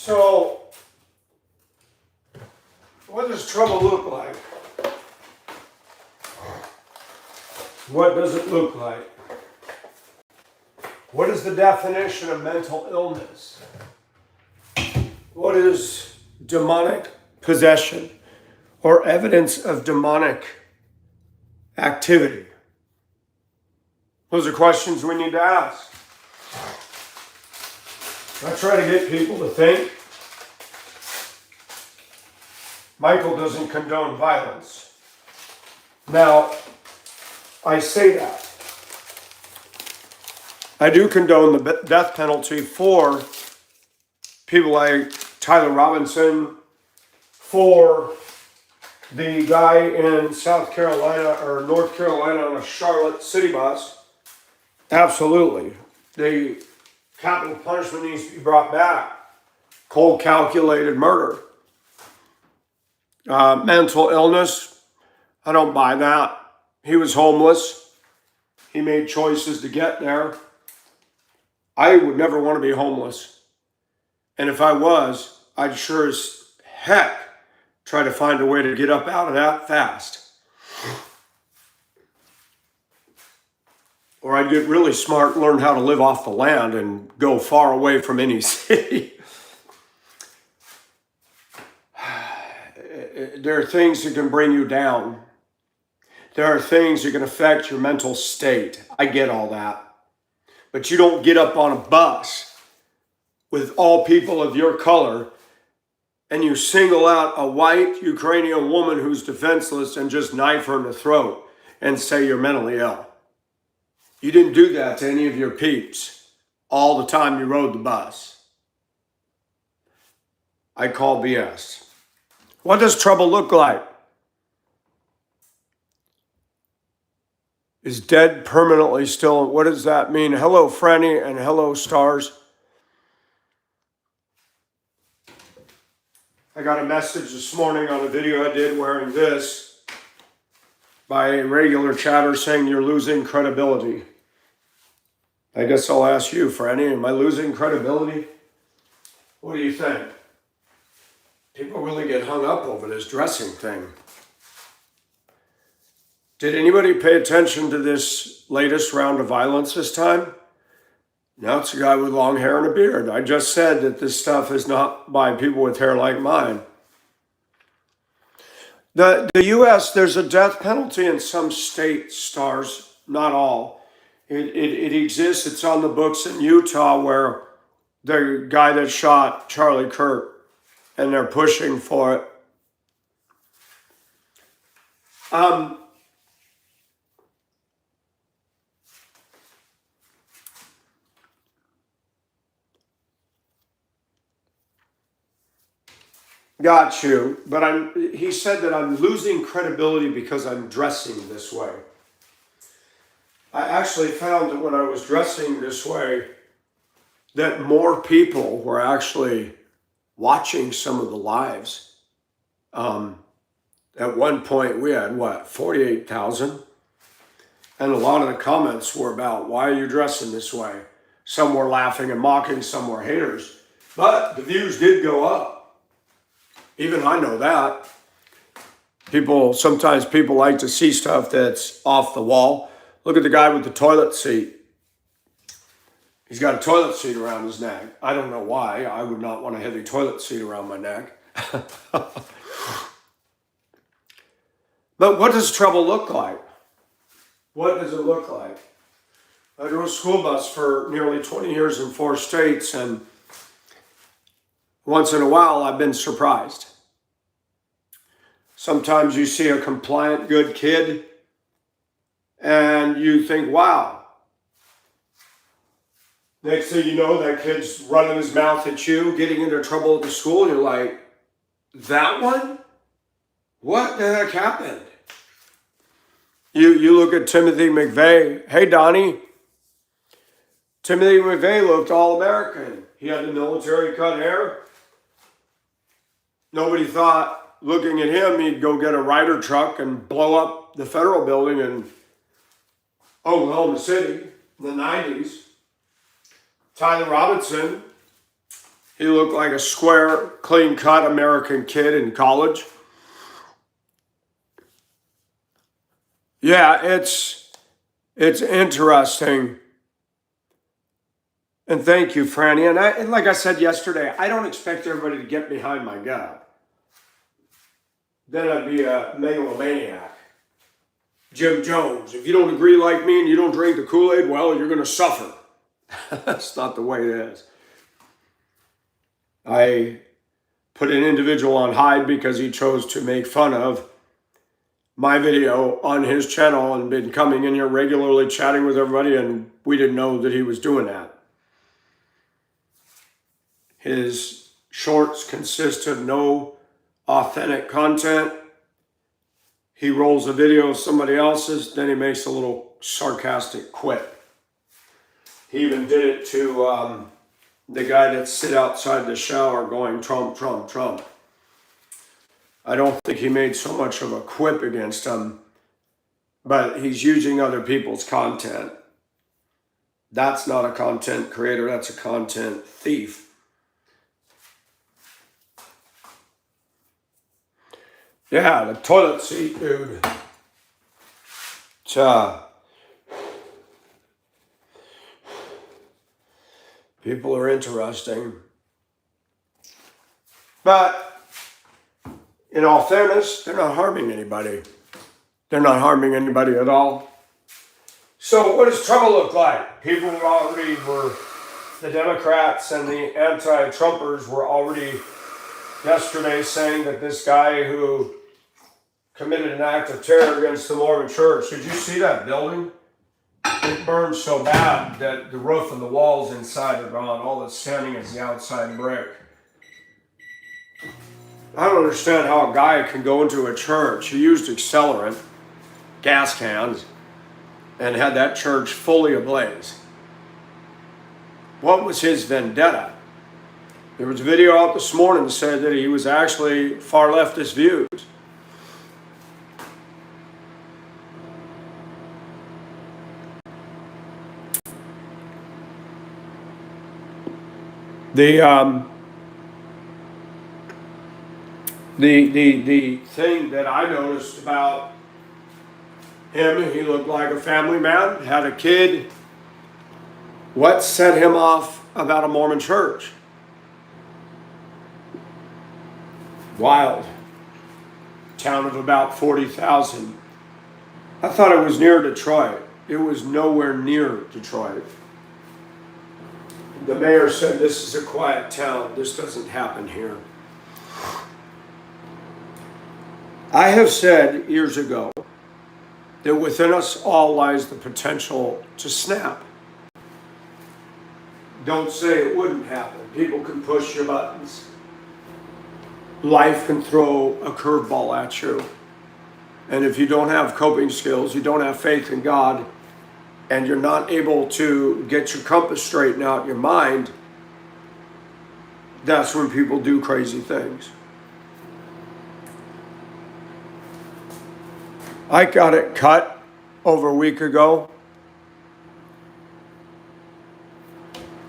So, what does trouble look like? What does it look like? What is the definition of mental illness? What is demonic possession or evidence of demonic activity? Those are questions we need to ask. I try to get people to think. Michael doesn't condone violence. Now, I say that. I do condone the death penalty for people like Tyler Robinson, for the guy in South Carolina or North Carolina on a Charlotte city bus. Absolutely. The capital punishment needs to be brought back. Cold calculated murder. Mental illness, I don't buy that. He was homeless. He made choices to get there. I would never want to be homeless. And if I was, I'd sure as heck try to find a way to get up out of that fast. Or I'd get really smart and learn how to live off the land and go far away from any city. There are things that can bring you down. There are things that can affect your mental state. I get all that. But you don't get up on a bus with all people of your color and you single out a white Ukrainian woman who's defenseless and just knife her in the throat and say you're mentally ill. You didn't do that to any of your peeps all the time you rode the bus. I call BS. What does trouble look like? Is dead permanently still? What does that mean? Hello, Franny, and hello, stars. I got a message this morning on a video I did wearing this by a regular chatter saying you're losing credibility. I guess I'll ask you, Franny, am I losing credibility? What do you think? People really get hung up over this dressing thing. Did anybody pay attention to this latest round of violence this time? Now it's a guy with long hair and a beard. I just said that this stuff is not by people with hair like mine. The U.S., there's a death penalty in some states, stars, not all. It exists. It's on the books in Utah where the guy that shot Charlie Kirk, and they're pushing for it. Got you, but he said that I'm losing credibility because I'm dressing this way. I actually found that when I was dressing this way, that more people were actually watching some of the lives. At one point we had, 48,000? And a lot of the comments were about, why are you dressing this way? Some were laughing and mocking, some were haters. But the views did go up. Even I know that. Sometimes people like to see stuff that's off the wall. Look at the guy with the toilet seat. He's got a toilet seat around his neck. I don't know why. I would not want a heavy toilet seat around my neck. But what does trouble look like? What does it look like? I drove a school bus for nearly 20 years in 4 states, and once in a while I've been surprised. Sometimes you see a compliant, good kid, and you think, wow. Next thing you know, that kid's running his mouth at you, getting into trouble at the school, and you're like, that one? What the heck happened? You look at Timothy McVeigh. Hey, Donnie. Timothy McVeigh looked all-American. He had the military cut hair. Nobody thought, looking at him, he'd go get a Ryder truck and blow up the federal building in Oklahoma City in the 90s. Tyler Robinson, He looked like a square, clean-cut American kid in college. Yeah, it's interesting. And thank you, Franny. And like I said yesterday, I don't expect everybody to get behind my gut. Then I'd be a megalomaniac. Jim Jones, if you don't agree like me and you don't drink the Kool-Aid, well, you're going to suffer. That's not the way it is. I put an individual on hide because he chose to make fun of my video on his channel and been coming in here regularly chatting with everybody, and we didn't know that he was doing that. His shorts consist of no authentic content. He rolls a video of somebody else's, then he makes a little sarcastic quip. He even did it to the guy that sit outside the shower going Trump, Trump, Trump. I don't think he made so much of a quip against him, but he's using other people's content. That's not a content creator, that's a content thief. Yeah, the toilet seat, dude. People are interesting. But in all fairness, they're not harming anybody. They're not harming anybody at all. So what does trouble look like? People already were, the Democrats and the anti-Trumpers were already yesterday saying that this guy who committed an act of terror against the Mormon church, did you see that building? It burned so bad that the roof and the walls inside are gone. All that's standing is the outside brick. I don't understand how a guy can go into a church. He used accelerant, gas cans, and had that church fully ablaze. What was his vendetta? There was a video out this morning that said that he was actually far leftist views. The thing that I noticed about him, he looked like a family man, had a kid. What set him off about a Mormon church? Wild. Town of about 40,000. I thought it was near Detroit. It was nowhere near Detroit. The mayor said this is a quiet town. This doesn't happen here. I have said years ago that within us all lies the potential to snap. Don't say it wouldn't happen. People can push your buttons. Life can throw a curveball at you. And if you don't have coping skills, you don't have faith in God, and you're not able to get your compass straightened out in your mind, that's when people do crazy things. I got it cut over a week ago.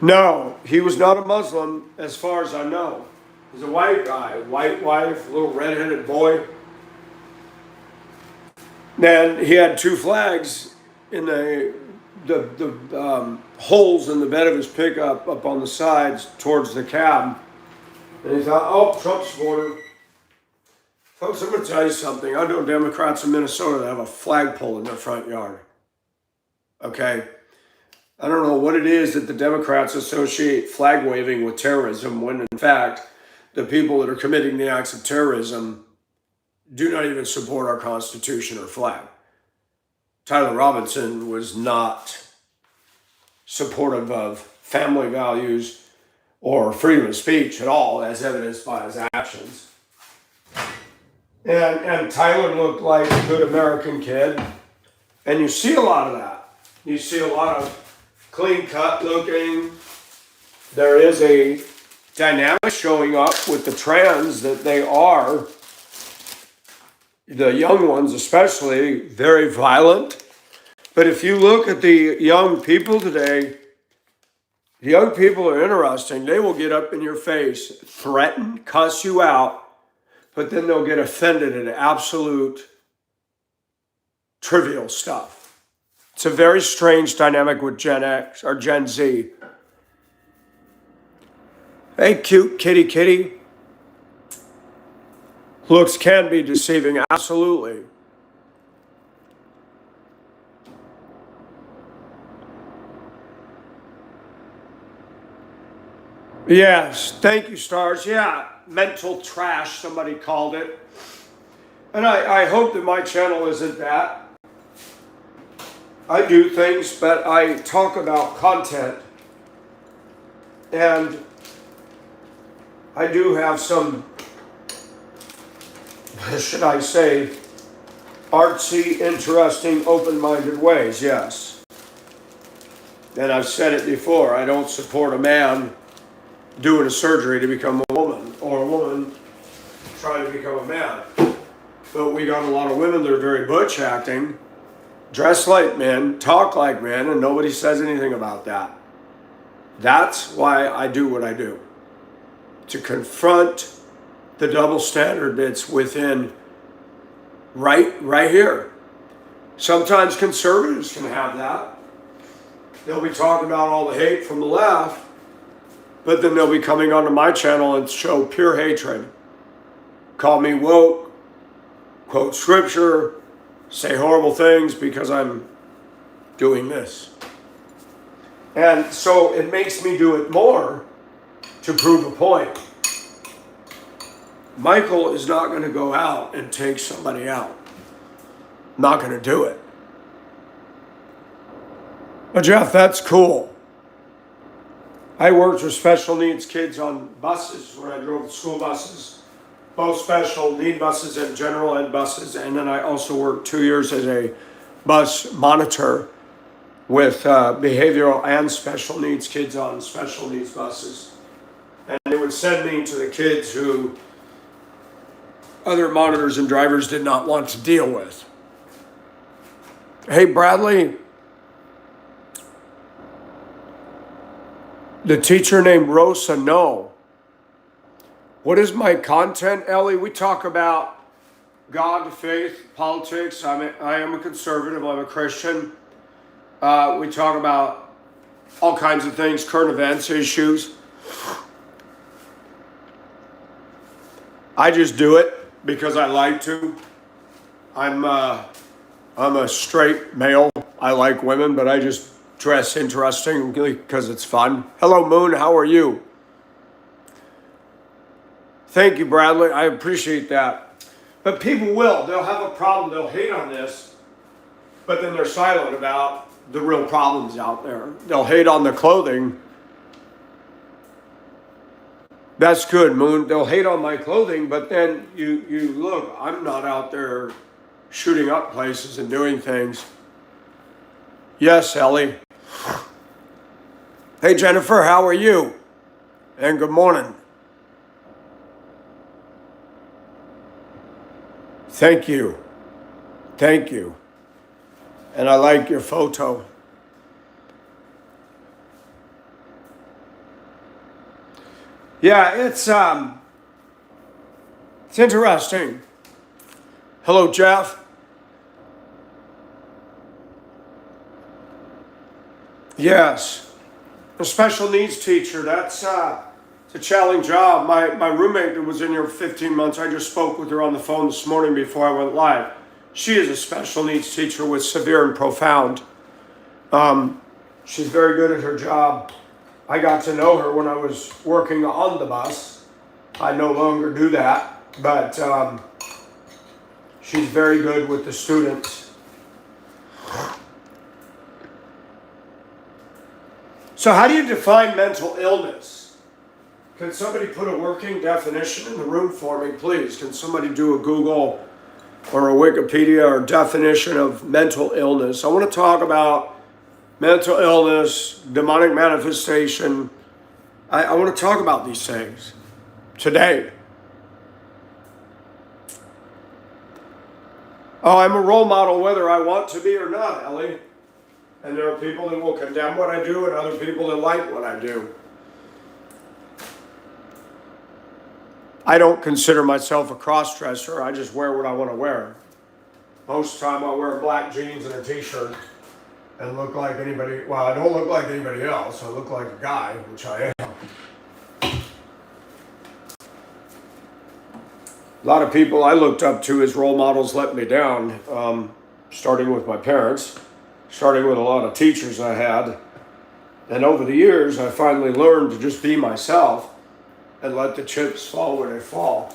No, he was not a Muslim as far as I know. He's a white guy, white wife, little redheaded boy. And he had two flags in the holes in the bed of his pickup up on the sides towards the cab. And he thought, oh, Trump supporter. Folks, I'm going to tell you something. I know Democrats in Minnesota that have a flagpole in their front yard. Okay? I don't know what it is that the Democrats associate flag waving with terrorism, when in fact, the people that are committing the acts of terrorism do not even support our Constitution or flag. Tyler Robinson was not supportive of family values or freedom of speech at all, as evidenced by his actions. And Tyler looked like a good American kid. And you see a lot of that. You see a lot of clean-cut looking. There is a dynamic showing up with the trans that they are, the young ones especially, very violent. But if you look at the young people today, Young people are interesting. They will get up in your face, threaten, cuss you out, but then they'll get offended at absolute trivial stuff. It's a very strange dynamic with Gen X or Gen Z. Hey, cute kitty kitty. Looks can be deceiving, absolutely. Yes, thank you, Stars. Yeah, mental trash, somebody called it. And I hope that my channel isn't that. I do things, but I talk about content. And I do have some, should I say, artsy, interesting, open-minded ways, yes. And I've said it before, I don't support a man doing a surgery to become a woman, or a woman trying to become a man. But we got a lot of women that are very butch acting, dress like men, talk like men, and nobody says anything about that. That's why I do what I do. To confront the double standard that's within right here. Sometimes conservatives can have that. They'll be talking about all the hate from the left, but then they'll be coming onto my channel and show pure hatred. Call me woke, quote scripture, say horrible things because I'm doing this. And so it makes me do it more to prove a point. Michael is not going to go out and take somebody out. Not going to do it. But Jeff, that's cool. I worked with special needs kids on buses when I drove the school buses, both special need buses and general ed buses. And then I also worked 2 years as a bus monitor with behavioral and special needs kids on special needs buses. And they would send me to the kids who other monitors and drivers did not want to deal with. Hey, Bradley, the teacher named Rosa, no. What is my content, Ellie? We talk about God, faith, politics. I am a conservative. I'm a Christian. We talk about all kinds of things, current events, issues. I just do it because I like to. I'm a straight male. I like women, but I just dress interesting because it's fun. Hello, Moon. How are you? Thank you, Bradley. I appreciate that. But people will. They'll have a problem. They'll hate on this, but then they're silent about the real problems out there. They'll hate on the clothing. That's good, Moon. They'll hate on my clothing, but then you look, I'm not out there shooting up places and doing things. Yes, Ellie. Hey, Jennifer, how are you? And good morning. Thank you. Thank you. And I like your photo. Yeah, it's interesting. Hello, Jeff. Yes, a special needs teacher. That's it's a challenging job. My roommate that was in here 15 months, I just spoke with her on the phone this morning before I went live. She is a special needs teacher with severe and profound. She's very good at her job. I got to know her when I was working on the bus. I no longer do that, but she's very good with the students. So how do you define mental illness? Can somebody put a working definition in the room for me, please? Can somebody do a Google or a Wikipedia or definition of mental illness? I want to talk about mental illness, demonic manifestation. I want to talk about these things today. Oh, I'm a role model whether I want to be or not, Ellie. And there are people that will condemn what I do and other people that like what I do. I don't consider myself a cross-dresser. I just wear what I want to wear. Most of the time I wear black jeans and a t-shirt and look like anybody. Well, I don't look like anybody else. I look like a guy, which I am. A lot of people I looked up to as role models let me down, starting with my parents, starting with a lot of teachers I had. And over the years, I finally learned to just be myself and let the chips fall where they fall.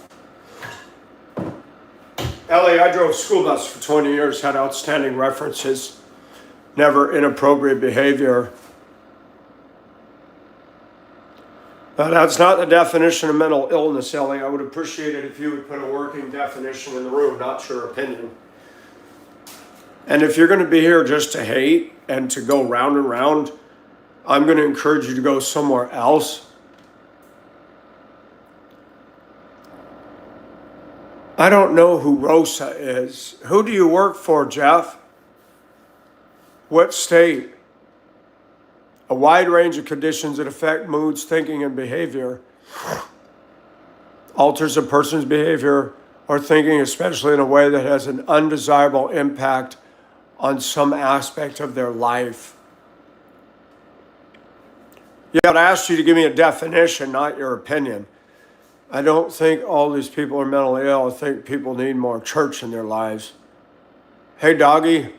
Ellie, I drove school bus for 20 years, had outstanding references, never inappropriate behavior. That's not the definition of mental illness, Ellie. I would appreciate it if you would put a working definition in the room, not your opinion. And if you're going to be here just to hate and to go round and round, I'm going to encourage you to go somewhere else. I don't know who Rosa is. Who do you work for, Jeff? What state? A wide range of conditions that affect moods, thinking, and behavior. Alters a person's behavior or thinking, especially in a way that has an undesirable impact on some aspect of their life. Yeah, but I asked you to give me a definition, not your opinion. I don't think all these people are mentally ill. I think people need more church in their lives. Hey, doggy.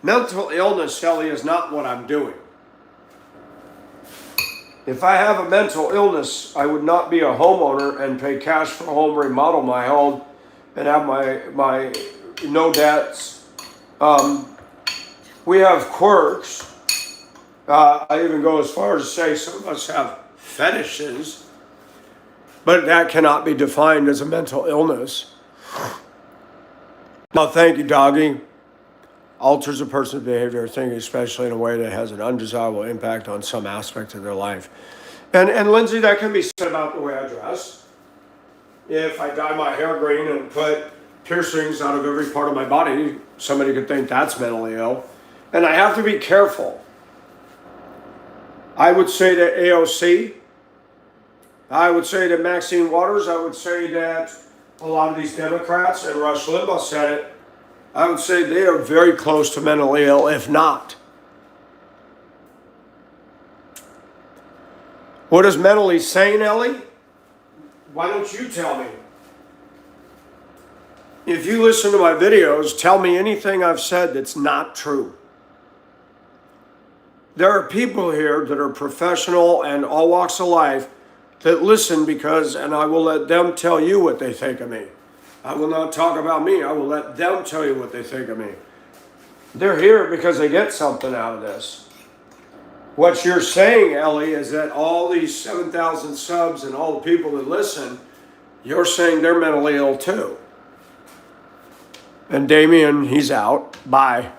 Mental illness, Ellie, is not what I'm doing. If I have a mental illness, I would not be a homeowner and pay cash for a home, remodel my home, and have my no debts. We have quirks. I even go as far as to say some of us have fetishes, but that cannot be defined as a mental illness. No, thank you, doggy. Alters a person's behavior or thinking, especially in a way that has an undesirable impact on some aspect of their life. And Lindsay, that can be said about the way I dress. If I dye my hair green and put piercings out of every part of my body, somebody could think that's mentally ill. And I have to be careful. I would say that AOC, I would say that Maxine Waters, I would say that a lot of these Democrats, and Rush Limbaugh said it, I would say they are very close to mentally ill, if not. What is mentally sane, Ellie? Why don't you tell me? If you listen to my videos, tell me anything I've said that's not true. There are people here that are professional and all walks of life that listen because, and I will let them tell you what they think of me. I will not talk about me. I will let them tell you what they think of me. They're here because they get something out of this. What you're saying, Ellie, is that all these 7,000 subs and all the people that listen, you're saying they're mentally ill too. And Damien, he's out. Bye.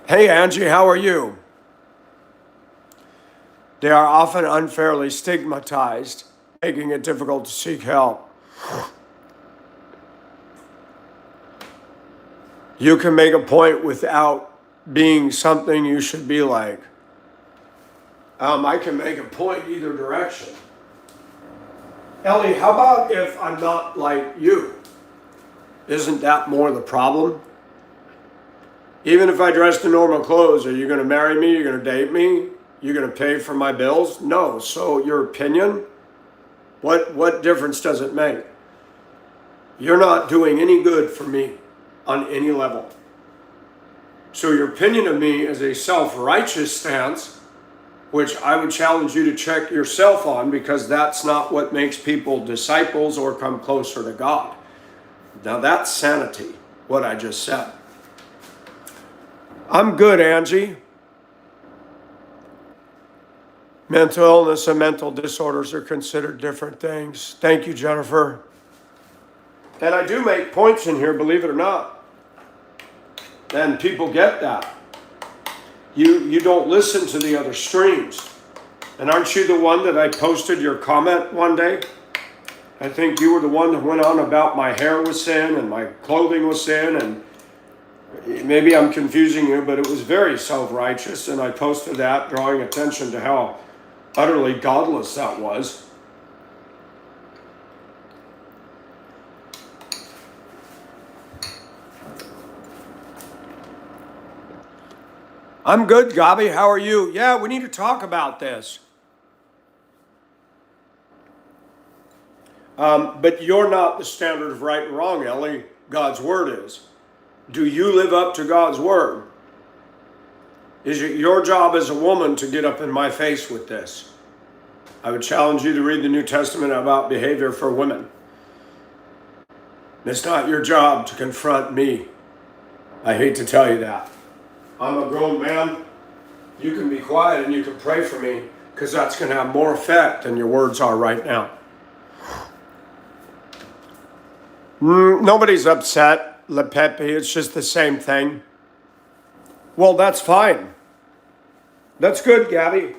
Hey, Angie, how are you? They are often unfairly stigmatized, making it difficult to seek help. You can make a point without being something you should be like. I can make a point either direction. Ellie, how about if I'm not like you? Isn't that more the problem? Even if I dressed in normal clothes, are you going to marry me? You're going to date me? You're going to pay for my bills? No. So your opinion, what difference does it make? You're not doing any good for me on any level. So your opinion of me is a self-righteous stance, which I would challenge you to check yourself on, because that's not what makes people disciples or come closer to God. Now that's sanity, what I just said. I'm good, Angie. Mental illness and mental disorders are considered different things. Thank you, Jennifer. And I do make points in here, believe it or not. And people get that. You don't listen to the other streams. And aren't you the one that I posted your comment one day? I think you were the one that went on about my hair was sin and my clothing was sin. And Maybe I'm confusing you, but it was very self-righteous, and I posted that, drawing attention to how utterly godless that was. I'm good, Gabi. How are you? Yeah, we need to talk about this. But you're not the standard of right and wrong, Ellie. God's word is. Do you live up to God's word? Is it your job as a woman to get up in my face with this? I would challenge you to read the New Testament about behavior for women. It's not your job to confront me. I hate to tell you that. I'm a grown man. You can be quiet and you can pray for me, because that's going to have more effect than your words are right now. Nobody's upset, Le Pepe. It's just the same thing. Well, that's fine. That's good, Gabby.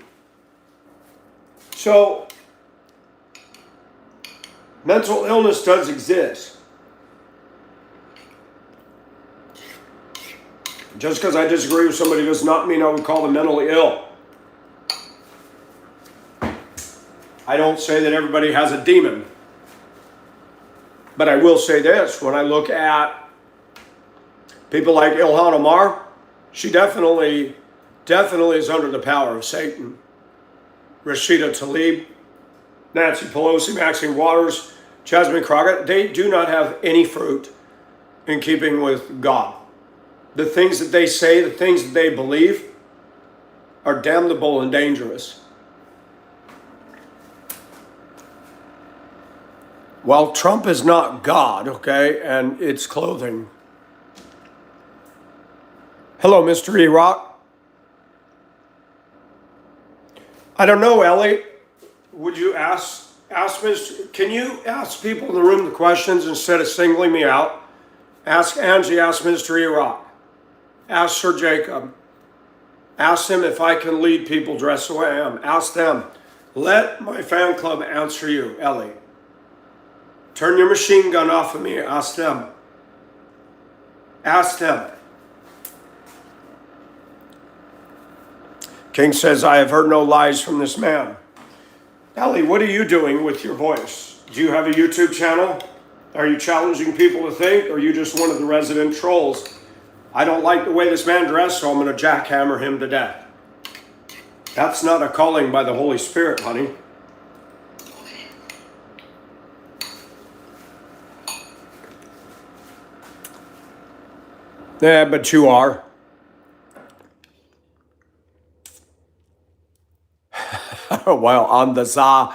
So, mental illness does exist. Just because I disagree with somebody does not mean I would call them mentally ill. I don't say that everybody has a demon. But I will say this, when I look at people like Ilhan Omar, she definitely is under the power of Satan. Rashida Tlaib, Nancy Pelosi, Maxine Waters, Jasmine Crockett, they do not have any fruit in keeping with God. The things that they say, the things that they believe are damnable and dangerous. Well, Trump is not God, okay, and it's clothing. Hello, Mr. E-Rock. I don't know, Ellie. Would you ask Mr. Can you ask people in the room the questions instead of singling me out? Ask Angie, ask Mr. E-Rock. Ask Sir Jacob. Ask him if I can lead people dressed the way I am. Ask them. Let my fan club answer you, Ellie. Turn your machine gun off of me. Ask them. Ask them. King says, I have heard no lies from this man. Ellie, what are you doing with your voice? Do you have a YouTube channel? Are you challenging people to think, or are you just one of the resident trolls? I don't like the way this man dressed, so I'm going to jackhammer him to death. That's not a calling by the Holy Spirit, honey. Yeah, but you are. Well, on the za.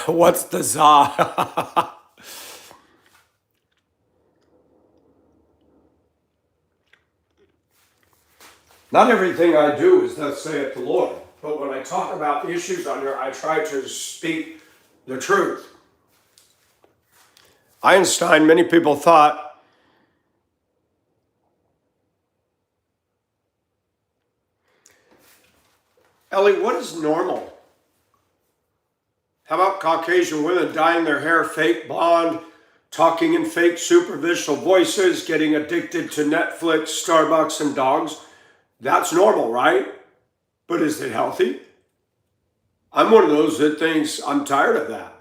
What's the za? Not everything I do is thus saith the Lord. But when I talk about issues on here, I try to speak the truth. Einstein, many people thought, Ellie, what is normal? How about Caucasian women dyeing their hair fake blonde, talking in fake superficial voices, getting addicted to Netflix, Starbucks, and dogs? That's normal, right? But is it healthy? I'm one of those that thinks I'm tired of that.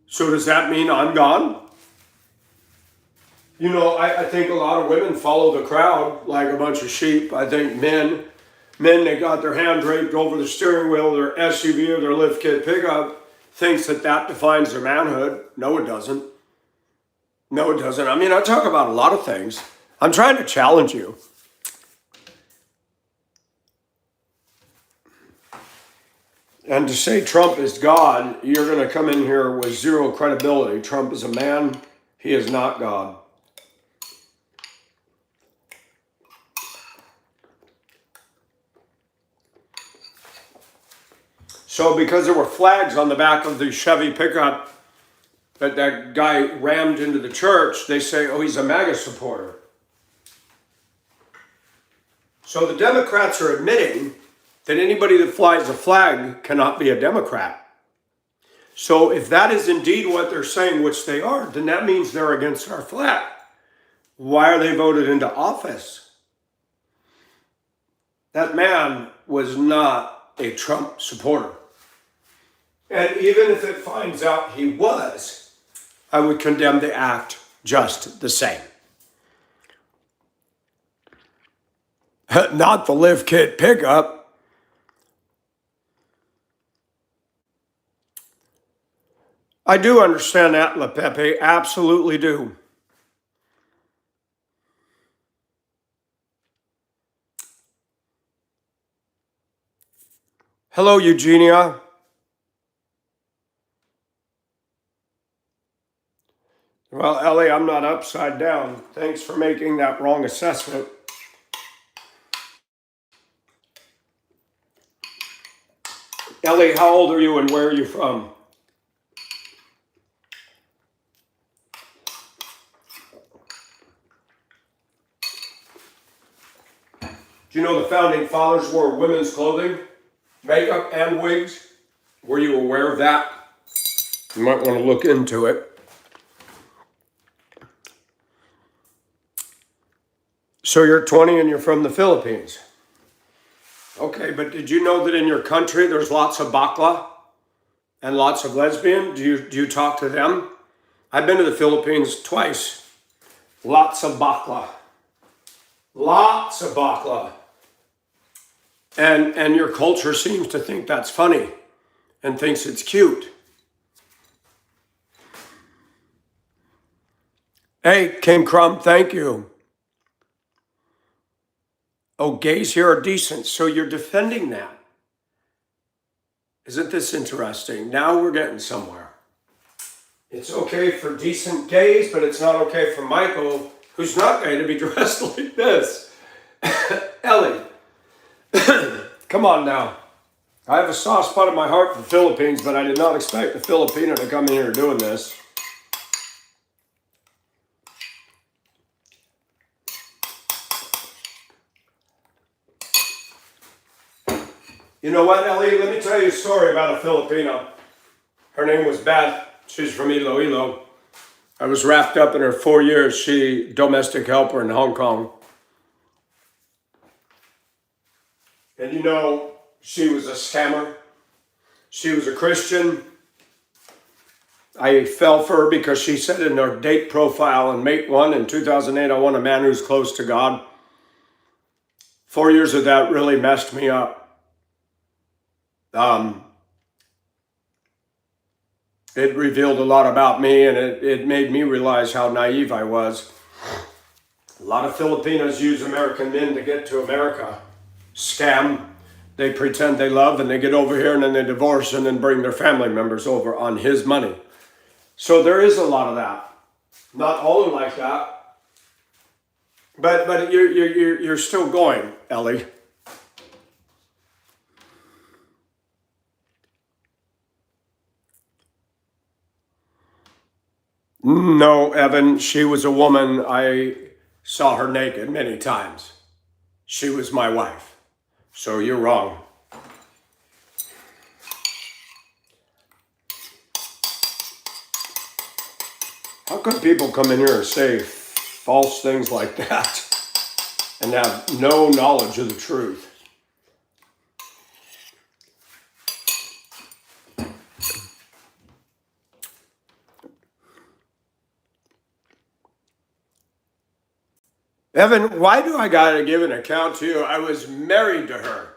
So does that mean I'm gone? You know, I think a lot of women follow the crowd like a bunch of sheep. I think men, they got their hand draped over the steering wheel of their SUV or their lift kit pickup, thinks that defines their manhood. No, it doesn't. No, it doesn't. I mean, I talk about a lot of things. I'm trying to challenge you. And to say Trump is God, you're going to come in here with zero credibility. Trump is a man. He is not God. So because there were flags on the back of the Chevy pickup that guy rammed into the church, they say, oh, he's a MAGA supporter. So the Democrats are admitting that anybody that flies a flag cannot be a Democrat. So if that is indeed what they're saying, which they are, then that means they're against our flag. Why are they voted into office? That man was not a Trump supporter. And even if it finds out he was, I would condemn the act just the same. Not the lift kit pickup. I do understand that, LePepe. Absolutely do. Hello, Eugenia. Well, Ellie, I'm not upside down. Thanks for making that wrong assessment. Ellie, how old are you and where are you from? Do you know the founding fathers wore women's clothing, makeup, and wigs? Were you aware of that? You might want to look into it. So you're 20 and you're from the Philippines. Okay, but did you know that in your country there's lots of bakla and lots of lesbian? Do you talk to them? I've been to the Philippines twice. Lots of bakla. Lots of bakla. And your culture seems to think that's funny and thinks it's cute. Hey, Kim Crumb, thank you. Oh, gays here are decent, so you're defending that. Isn't this interesting? Now we're getting somewhere. It's okay for decent gays, but it's not okay for Michael, who's not gay, to be dressed like this. Ellie, come on now. I have a soft spot in my heart for the Philippines, but I did not expect a Filipino to come in here doing this. You know what, Ellie? Let me tell you a story about a Filipino. Her name was Beth. She's from Iloilo. I was wrapped up in her 4 years. She domestic helper in Hong Kong. And you know, she was a scammer. She was a Christian. I fell for her because she said in her date profile in Mate 1 in 2008, I want a man who's close to God. 4 years of that really messed me up. It revealed a lot about me, and it made me realize how naive I was. A lot of Filipinos use American men to get to America. Scam. They pretend they love, and they get over here, and then they divorce, and then bring their family members over on his money. So there is a lot of that. Not all like that. But you're still going, Ellie. No, Evan, she was a woman. I saw her naked many times. She was my wife. So you're wrong. How could people come in here and say false things like that and have no knowledge of the truth? Evan, why do I gotta give an account to you? I was married to her.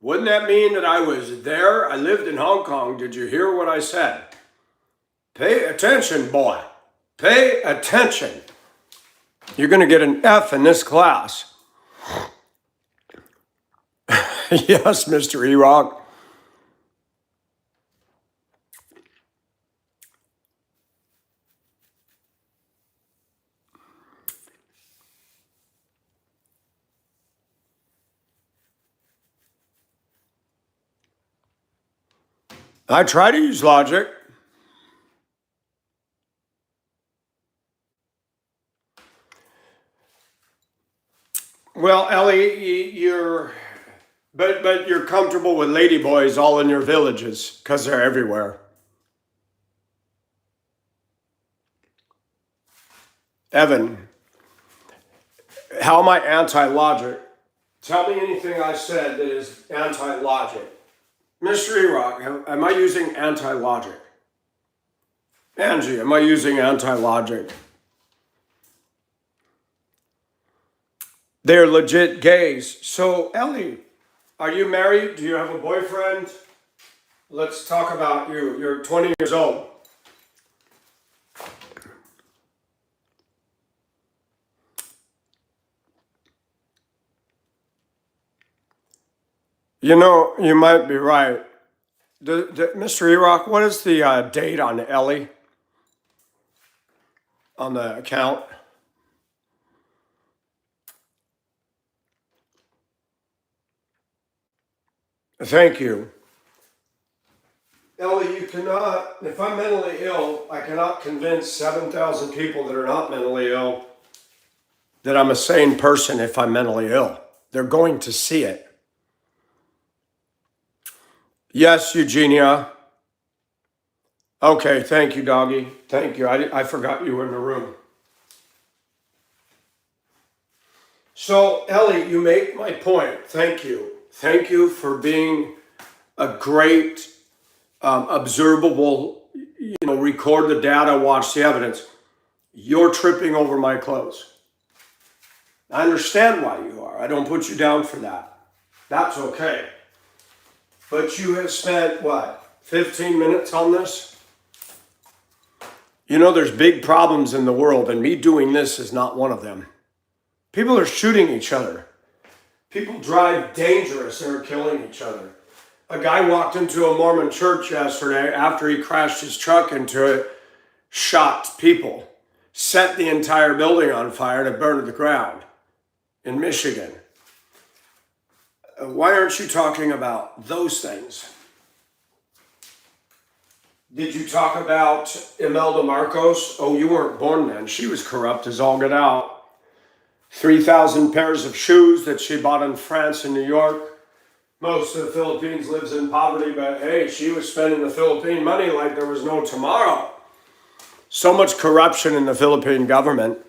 Wouldn't that mean that I was there? I lived in Hong Kong. Did you hear what I said? Pay attention, boy. Pay attention. You're gonna get an F in this class. Yes, Mr. E-Rock. I try to use logic. Well, Ellie, but you're comfortable with ladyboys all in your villages because they're everywhere. Evan, How am I anti-logic? Tell me anything I said that is anti-logic. Mystery Rock, am I using anti-logic? Angie, am I using anti-logic? They're legit gays. So, Ellie, are you married? Do you have a boyfriend? Let's talk about you. You're 20 years old. You know, you might be right. Mr. Erock, what is the date on Ellie on the account? Thank you. Ellie, you cannot, if I'm mentally ill, I cannot convince 7,000 people that are not mentally ill that I'm a sane person if I'm mentally ill. They're going to see it. Yes, Eugenia. Okay, thank you, doggy. Thank you. I forgot you were in the room. So, Ellie, you make my point. Thank you. Thank you for being a great observable, record the data, watch the evidence. You're tripping over my clothes. I understand why you are. I don't put you down for that. That's okay. But you have spent, 15 minutes on this? You know, there's big problems in the world, and me doing this is not one of them. People are shooting each other. People drive dangerous and are killing each other. A guy walked into a Mormon church yesterday after he crashed his truck into it, shot people, set the entire building on fire and it burned to the ground in Michigan. Why aren't you talking about those things? Did you talk about Imelda Marcos? Oh, you weren't born then. She was corrupt as all get out. 3,000 pairs of shoes that she bought in France and New York. Most of the Philippines lives in poverty, but hey, she was spending the Philippine money like there was no tomorrow. So much corruption in the Philippine government.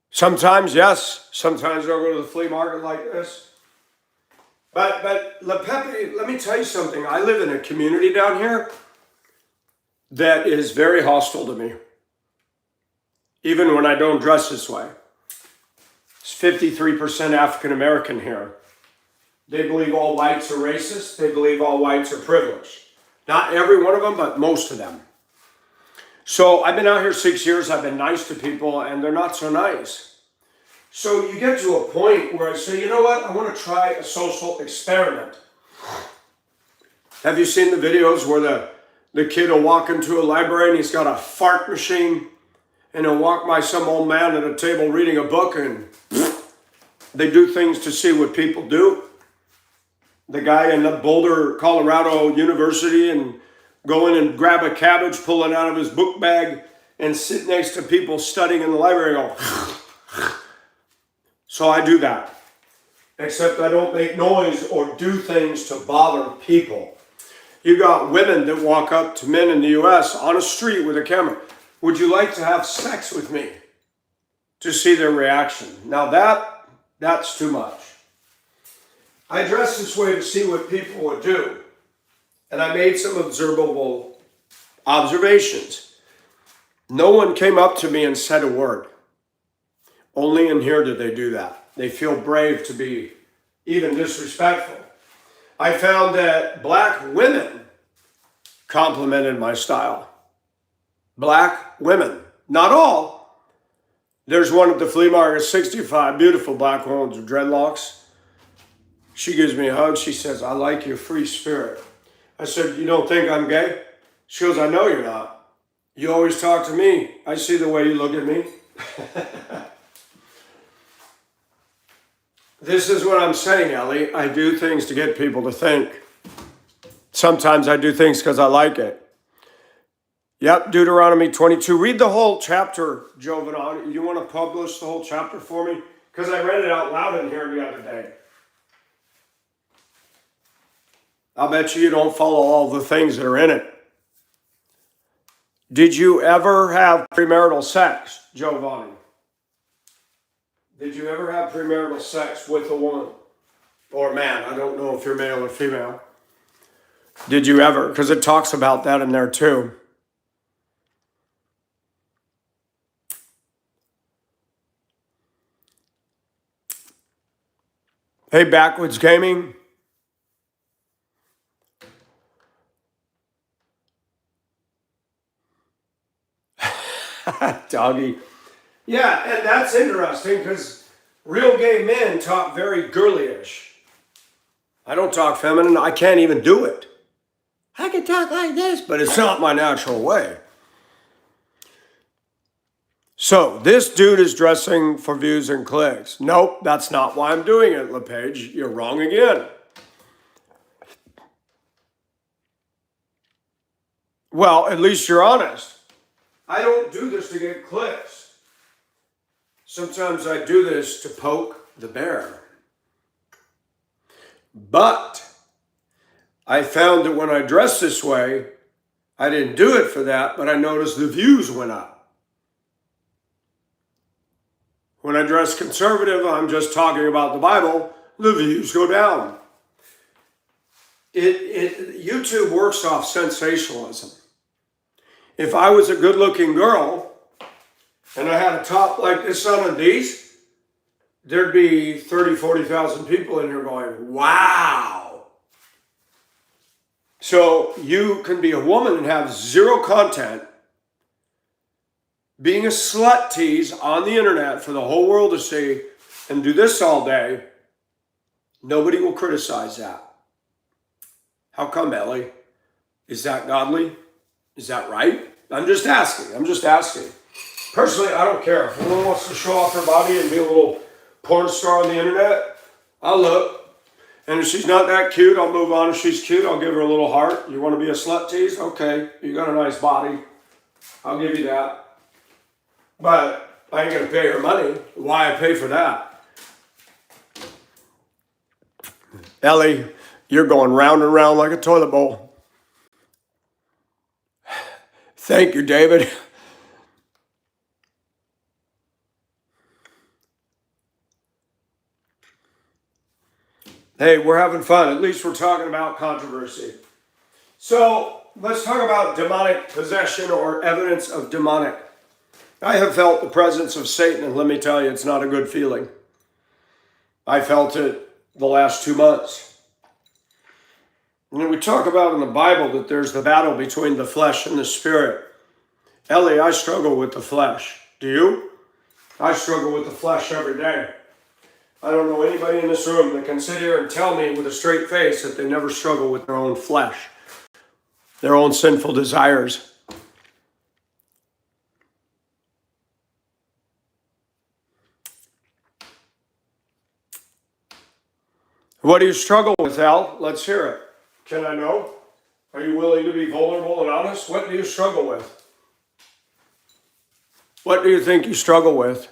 Sometimes, yes. Sometimes they'll go to the flea market like this. But LePepe, let me tell you something. I live in a community down here that is very hostile to me. Even when I don't dress this way. It's 53% African American here. They believe all whites are racist. They believe all whites are privileged. Not every one of them, but most of them. So I've been out here 6 years. I've been nice to people, and they're not so nice. So you get to a point where I say, you know what? I want to try a social experiment. Have you seen the videos where the kid will walk into a library and he's got a fart machine and he'll walk by some old man at a table reading a book and they do things to see what people do? The guy in the Boulder, Colorado University and go in and grab a cabbage, pull it out of his book bag and sit next to people studying in the library and go, so I do that. Except I don't make noise or do things to bother people. You got women that walk up to men in the U.S. on a street with a camera. Would you like to have sex with me? To see their reaction. Now that's too much. I dress this way to see what people would do. And I made some observable observations. No one came up to me and said a word. Only in here did they do that. They feel brave to be even disrespectful. I found that black women complimented my style. Black women. Not all. There's one at the flea market, 65, beautiful black woman with dreadlocks. She gives me a hug. She says, I like your free spirit. I said, you don't think I'm gay? She goes, I know you're not. You always talk to me. I see the way you look at me. This is what I'm saying, Ellie. I do things to get people to think. Sometimes I do things because I like it. Yep, Deuteronomy 22. Read the whole chapter, Jovan. You want to publish the whole chapter for me? Because I read it out loud in here the other day. I'll bet you don't follow all the things that are in it. Did you ever have premarital sex, Giovanni? Did you ever have premarital sex with a woman? Or man, I don't know if you're male or female. Did you ever? Because it talks about that in there too. Hey, Backwoods Gaming. Doggy. Yeah, and that's interesting because real gay men talk very girlyish. I don't talk feminine. I can't even do it. I can talk like this, but it's not my natural way. So this dude is dressing for views and clicks. Nope, that's not why I'm doing it, LePage. You're wrong again. Well, at least you're honest. I don't do this to get clicks. Sometimes I do this to poke the bear. But I found that when I dress this way, I didn't do it for that, but I noticed the views went up. When I dress conservative, I'm just talking about the Bible, the views go down. YouTube works off sensationalism. If I was a good-looking girl and I had a top like this on these, there'd be 30, 40,000 people in here going, wow. So you can be a woman and have zero content, being a slut tease on the internet for the whole world to see, and do this all day. Nobody will criticize that. How come, Ellie? Is that godly? Is that right? I'm just asking. Personally, I don't care. If a woman wants to show off her body and be a little porn star on the internet, I'll look. And if she's not that cute, I'll move on. If she's cute, I'll give her a little heart. You want to be a slut tease? Okay, you got a nice body. I'll give you that. But I ain't going to pay her money. Why I pay for that? Ellie, you're going round and round like a toilet bowl. Thank you, David. Hey, we're having fun. At least we're talking about controversy. So let's talk about demonic possession or evidence of demonic. I have felt the presence of Satan, and let me tell you, it's not a good feeling. I felt it the last 2 months. And we talk about in the Bible that there's the battle between the flesh and the spirit. Ellie, I struggle with the flesh. Do you? I struggle with the flesh every day. I don't know anybody in this room that can sit here and tell me with a straight face that they never struggle with their own flesh, their own sinful desires. What do you struggle with, Al? Let's hear it. Can I know? Are you willing to be vulnerable and honest? What do you struggle with? What do you think you struggle with?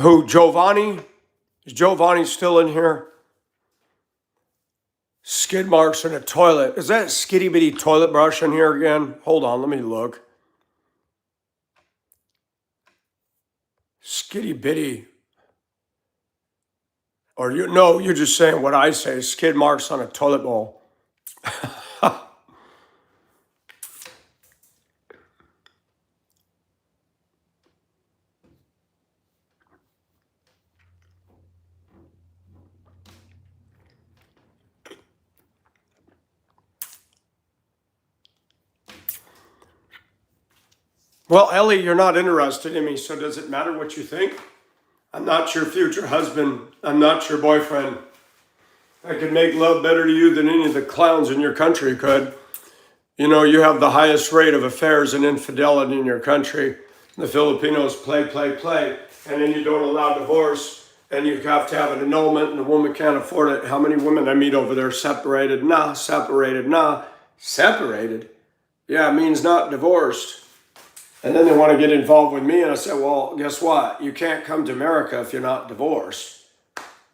Who, Giovanni? Is Giovanni still in here? Skid marks in a toilet. Is that skitty bitty toilet brush in here again? Hold on, let me look. Skitty bitty. Or you're just saying what I say, skid marks on a toilet bowl. Well, Ellie, you're not interested in me, so does it matter what you think? I'm not your future husband. I'm not your boyfriend. I could make love better to you than any of the clowns in your country could. You know, you have the highest rate of affairs and infidelity in your country. The Filipinos play. And then you don't allow divorce, and you have to have an annulment, and the woman can't afford it. How many women I meet over there separated? Separated? Yeah, it means not divorced. And then they want to get involved with me. And I said, well, guess what? You can't come to America if you're not divorced.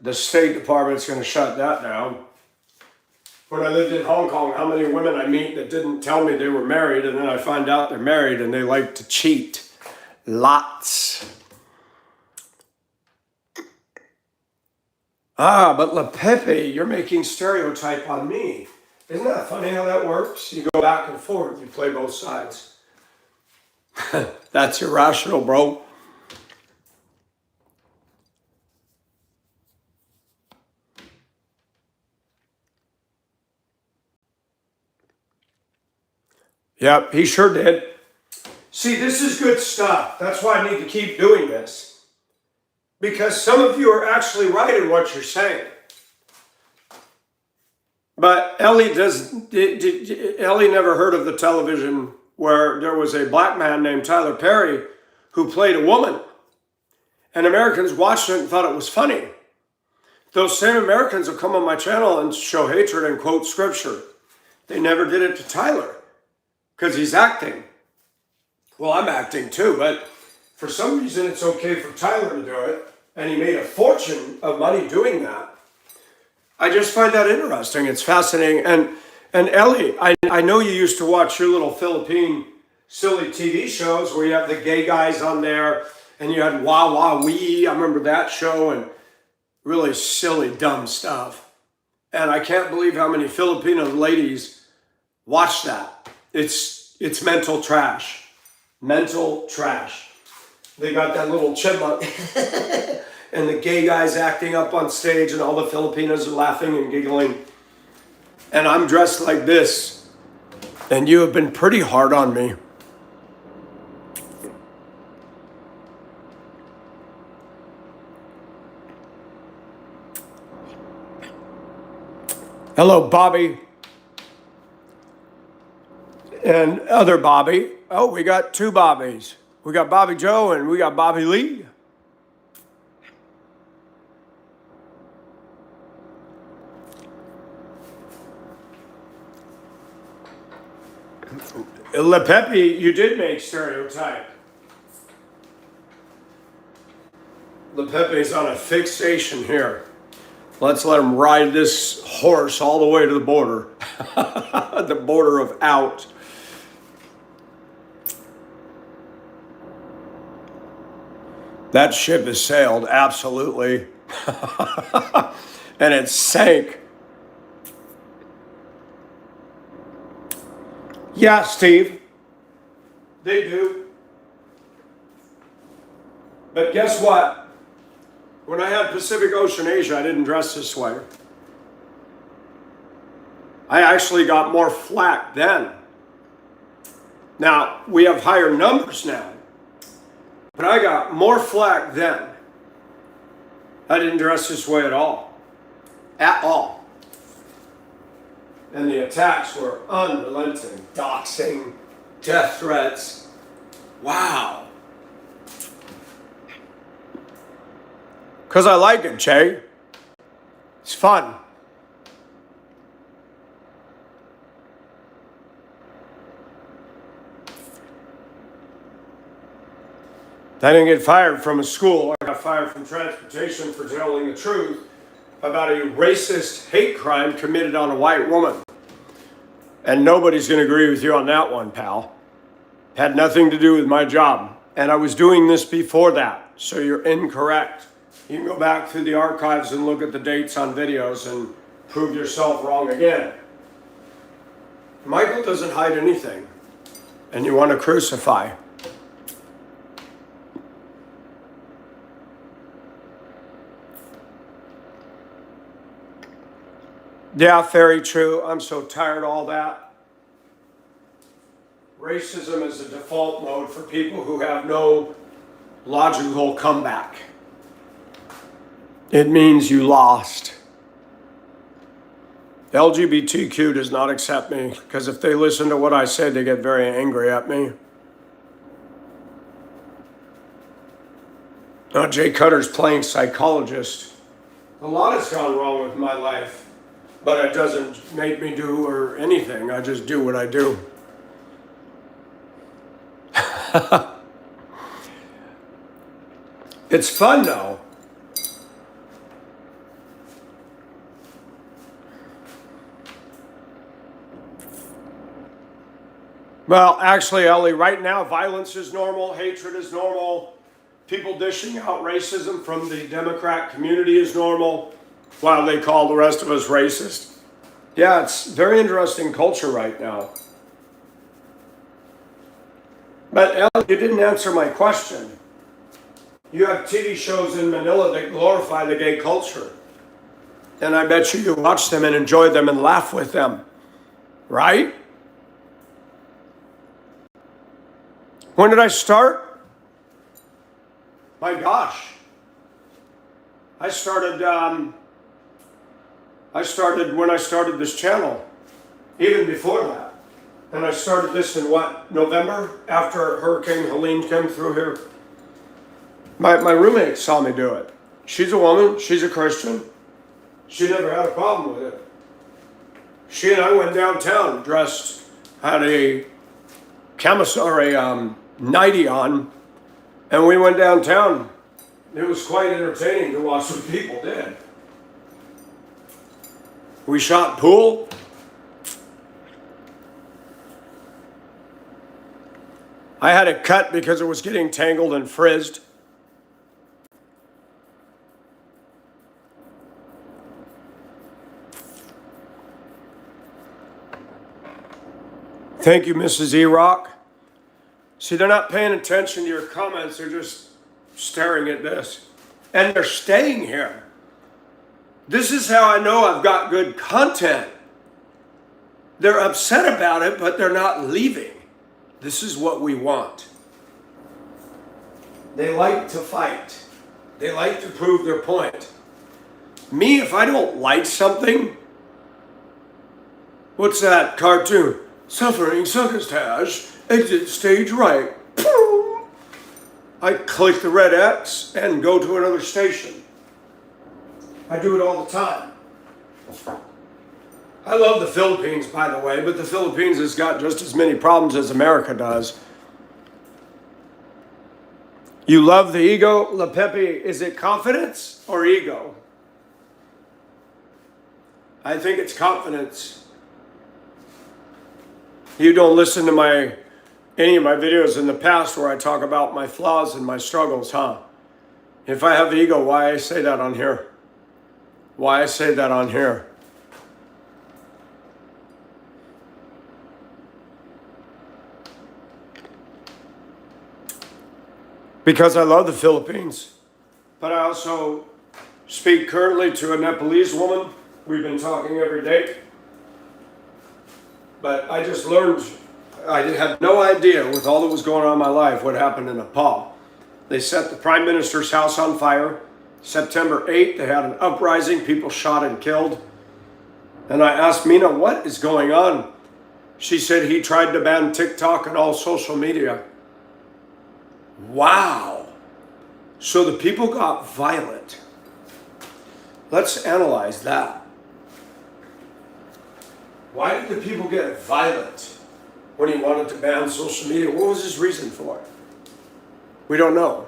The State Department's going to shut that down. When I lived in Hong Kong, how many women I meet that didn't tell me they were married, and then I find out they're married and they like to cheat. Lots. But LePepe, you're making stereotype on me. Isn't that funny how that works? You go back and forth, you play both sides. That's irrational, bro. Yep, he sure did. See, this is good stuff. That's why I need to keep doing this. Because some of you are actually right in what you're saying. But Ellie never heard of the television where there was a black man named Tyler Perry who played a woman. And Americans watched it and thought it was funny. Those same Americans will come on my channel and show hatred and quote scripture. They never did it to Tyler because he's acting. Well, I'm acting too, but for some reason it's okay for Tyler to do it. And he made a fortune of money doing that. I just find that interesting. It's fascinating. And Ellie, I know you used to watch your little Philippine silly TV shows where you have the gay guys on there and you had Wah Wah Wee. I remember that show and really silly, dumb stuff. And I can't believe how many Filipino ladies watch that. It's mental trash. Mental trash. They got that little chipmunk and the gay guys acting up on stage and all the Filipinos are laughing and giggling. And I'm dressed like this. And you have been pretty hard on me. Hello, Bobby. And other Bobby. Oh, we got two Bobbies. We got Bobby Joe and we got Bobby Lee. LePepe, you did make stereotype. LePepe's on a fixation here. Let's let him ride this horse all the way to the border. The border of out. That ship has sailed, absolutely. And it sank. Yeah, Steve. They do. But guess what? When I had Pacific Ocean Asia, I didn't dress this way. I actually got more flack then. Now, we have higher numbers now. But I got more flack then. I didn't dress this way at all. At all. And the attacks were unrelenting. Doxing, death threats. Wow. Because I like it, Jay. It's fun. I didn't get fired from a school. I got fired from transportation for telling the truth about a racist hate crime committed on a white woman. And nobody's going to agree with you on that one, pal. Had nothing to do with my job. And I was doing this before that, so you're incorrect. You can go back through the archives and look at the dates on videos and prove yourself wrong again. Michael doesn't hide anything. And you want to crucify. Yeah, very true. I'm so tired of all that. Racism is a default mode for people who have no logical comeback. It means you lost. LGBTQ does not accept me because if they listen to what I say, they get very angry at me. Now, Jay Cutter's playing psychologist. A lot has gone wrong with my life. But it doesn't make me do or anything. I just do what I do. It's fun though. Well, actually, Ellie, right now, violence is normal, hatred is normal, people dishing out racism from the Democrat community is normal, while they call the rest of us racist. Yeah, it's very interesting culture right now. But Ellie, you didn't answer my question. You have TV shows in Manila that glorify the gay culture. And I bet you watch them and enjoy them and laugh with them, right? When did I start? My gosh. I started when I started this channel, even before that. And I started this in what, November? After Hurricane Helene came through here. My roommate saw me do it. She's a woman, she's a Christian. She never had a problem with it. She and I went downtown dressed, had a nightie on, and we went downtown. It was quite entertaining to watch what people did. We shot pool. I had it cut because it was getting tangled and frizzed. Thank you, Mrs. E-Rock. See, they're not paying attention to your comments. They're just staring at this. And they're staying here. This is how I know I've got good content. They're upset about it, but they're not leaving. This is what we want. They like to fight. They like to prove their point. Me, if I don't like something, what's that cartoon? Suffering succotash, exit stage right. I click the red X and go to another station. I do it all the time. I love the Philippines, by the way, but the Philippines has got just as many problems as America does. You love the ego, La Pepe. Is it confidence or ego? I think it's confidence. You don't listen to any of my videos in the past where I talk about my flaws and my struggles, huh? If I have ego, why I say that on here? Why I say that on here? Because I love the Philippines, but I also speak currently to a Nepalese woman. We've been talking every day. But I just learned, I had no idea with all that was going on in my life what happened in Nepal. They set the Prime Minister's house on fire. September 8th, they had an uprising, people shot and killed. And I asked Mina, what is going on? She said he tried to ban TikTok and all social media. Wow. So the people got violent. Let's analyze that. Why did the people get violent when he wanted to ban social media? What was his reason for it? We don't know.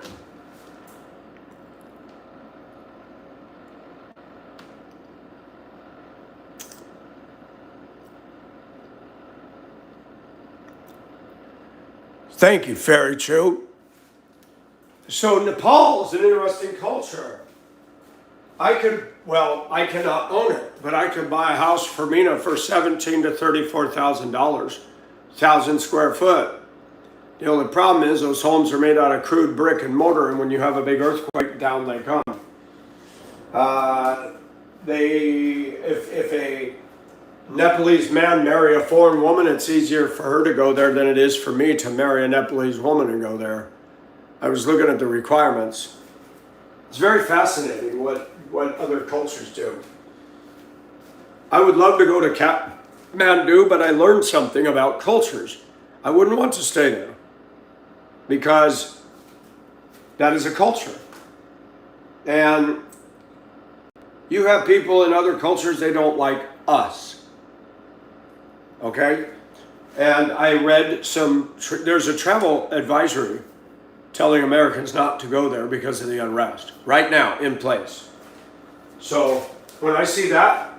Thank you, Fairy Chew. So Nepal is an interesting culture. I cannot own it, but I could buy a house for Mina for $17,000 to $34,000, 1,000 square foot. The only problem is those homes are made out of crude brick and mortar, and when you have a big earthquake, down they come. If a Nepalese man marry a foreign woman, it's easier for her to go there than it is for me to marry a Nepalese woman and go there. I was looking at the requirements. It's very fascinating what other cultures do. I would love to go to Kathmandu, but I learned something about cultures. I wouldn't want to stay there because that is a culture. And you have people in other cultures, they don't like us. Okay? And I read there's a travel advisory telling Americans not to go there because of the unrest right now in place. So when I see that,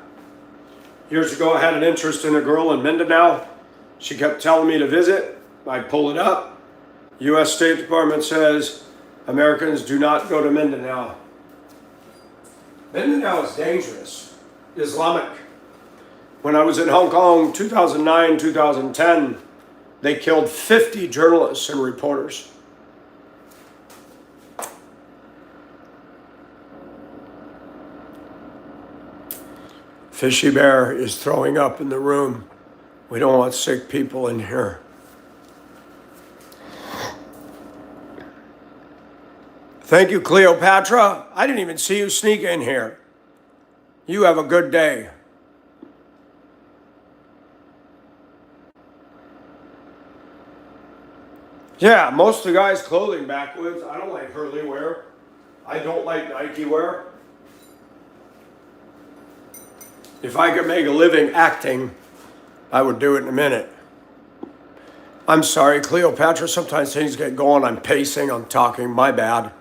years ago I had an interest in a girl in Mindanao. She kept telling me to visit. I pull it up. U.S. State Department says Americans do not go to Mindanao. Mindanao is dangerous, Islamic. When I was in Hong Kong, 2009, 2010, they killed 50 journalists and reporters. Fishy Bear is throwing up in the room. We don't want sick people in here. Thank you, Cleopatra. I didn't even see you sneak in here. You have a good day. Yeah, most of the guys' clothing backwards. I don't like Hurley wear. I don't like Nike wear. If I could make a living acting, I would do it in a minute. I'm sorry, Cleopatra, sometimes things get going. I'm pacing, I'm talking, my bad.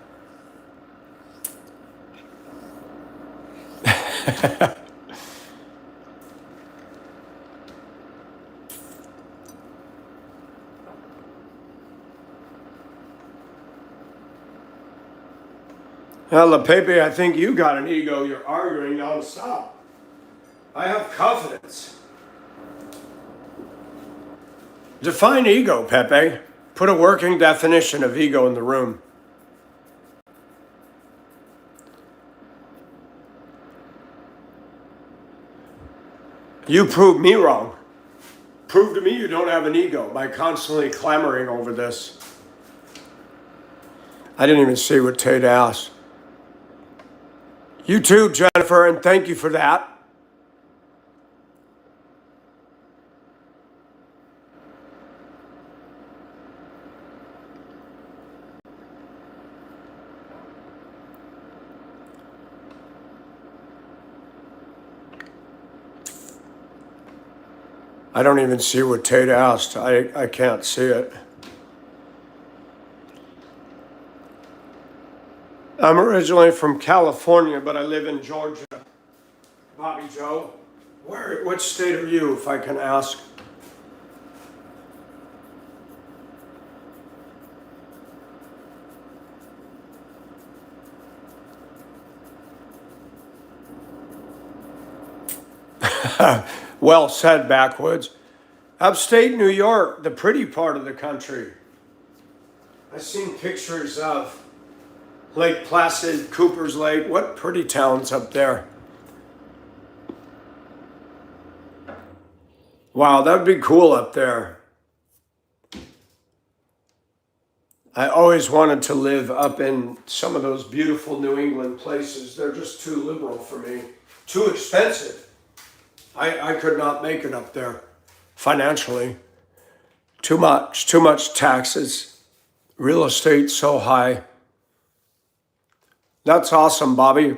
Well, Pepe, I think you got an ego. You're arguing nonstop. I have confidence. Define ego, Pepe. Put a working definition of ego in the room. You proved me wrong. Prove to me you don't have an ego by constantly clamoring over this. I didn't even see what Tate asked. You too, Jennifer, and thank you for that. I don't even see what Tate asked. I can't see it. I'm originally from California, but I live in Georgia. Bobby Joe, what state are you, if I can ask? Well said, Backwoods. Upstate New York, the pretty part of the country. I've seen pictures of Lake Placid, Cooper's Lake. What pretty towns up there. Wow, that would be cool up there. I always wanted to live up in some of those beautiful New England places. They're just too liberal for me, too expensive. I could not make it up there financially. Too much taxes. Real estate so high. That's awesome, Bobby.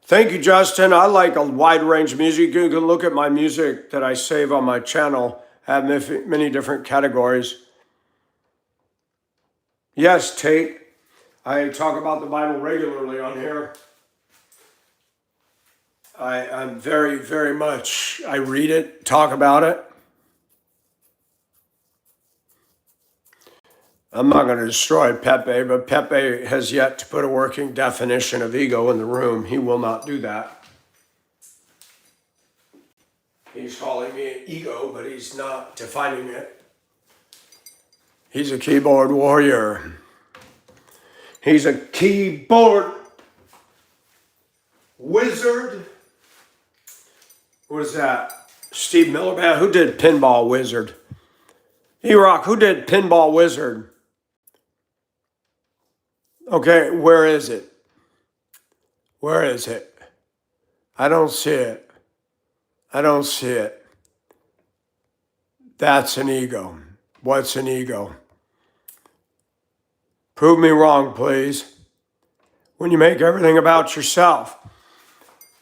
Thank you, Justin. I like a wide range of music. You can look at my music that I save on my channel. I have many different categories. Yes, Tate. I talk about the Bible regularly on here. I'm very, very much, I read it, talk about it. I'm not going to destroy Pepe, but Pepe has yet to put a working definition of ego in the room. He will not do that. He's calling me an ego, but he's not defining it. He's a keyboard warrior. He's a keyboard wizard. What is that? Steve Miller? Who did Pinball Wizard? E-Rock, who did Pinball Wizard? Okay, where is it? Where is it? I don't see it. I don't see it. That's an ego. What's an ego? Prove me wrong, please. When you make everything about yourself.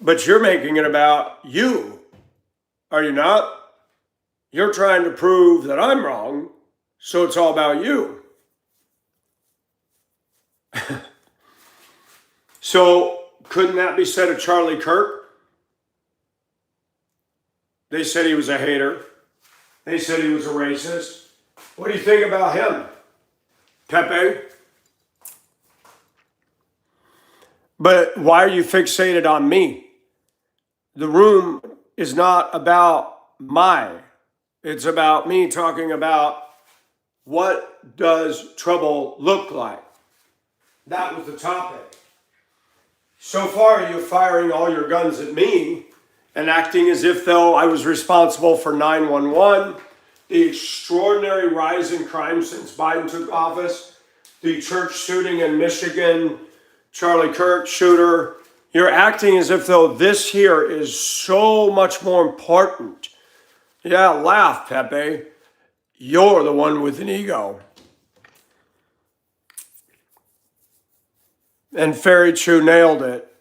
But you're making it about you, are you not? You're trying to prove that I'm wrong, so it's all about you. So couldn't that be said of Charlie Kirk? They said he was a hater. They said he was a racist. What do you think about him, Pepe? But why are you fixated on me? The room is not about it's about me talking about what does trouble look like. That was the topic. So far, you're firing all your guns at me and acting as if though I was responsible for 911, the extraordinary rise in crime since Biden took office, the church shooting in Michigan, Charlie Kirk shooter. You're acting as if though this here is so much more important. Yeah, laugh, Pepe. You're the one with an ego. And Fairy Chew nailed it.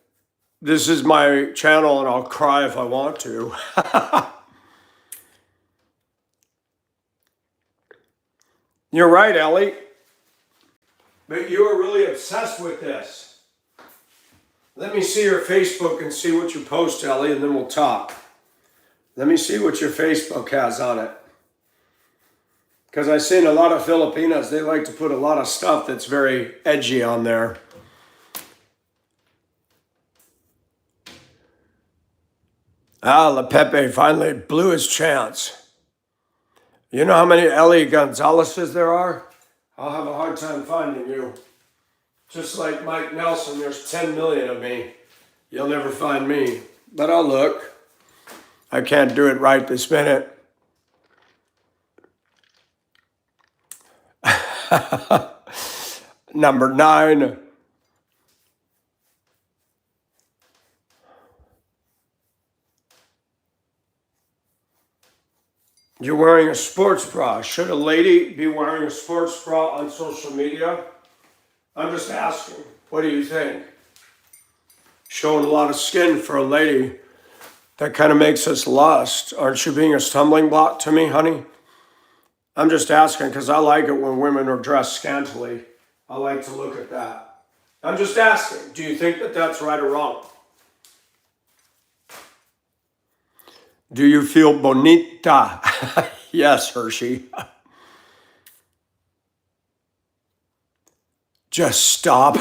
This is my channel and I'll cry if I want to. You're right, Ellie. But you are really obsessed with this. Let me see your Facebook and see what you post, Ellie, and then we'll talk. Let me see what your Facebook has on it. Because I've seen a lot of Filipinas, they like to put a lot of stuff that's very edgy on there. La Pepe finally blew his chance. You know how many Ellie Gonzalez's there are? I'll have a hard time finding you. Just like Mike Nelson, there's 10 million of me. You'll never find me, but I'll look. I can't do it right this minute. Number 9. You're wearing a sports bra. Should a lady be wearing a sports bra on social media? I'm just asking. What do you think? Showing a lot of skin for a lady, that kind of makes us lust. Aren't you being a stumbling block to me, honey? I'm just asking because I like it when women are dressed scantily. I like to look at that. I'm just asking. Do you think that that's right or wrong? Do you feel bonita? Yes, Hershey. Just stop.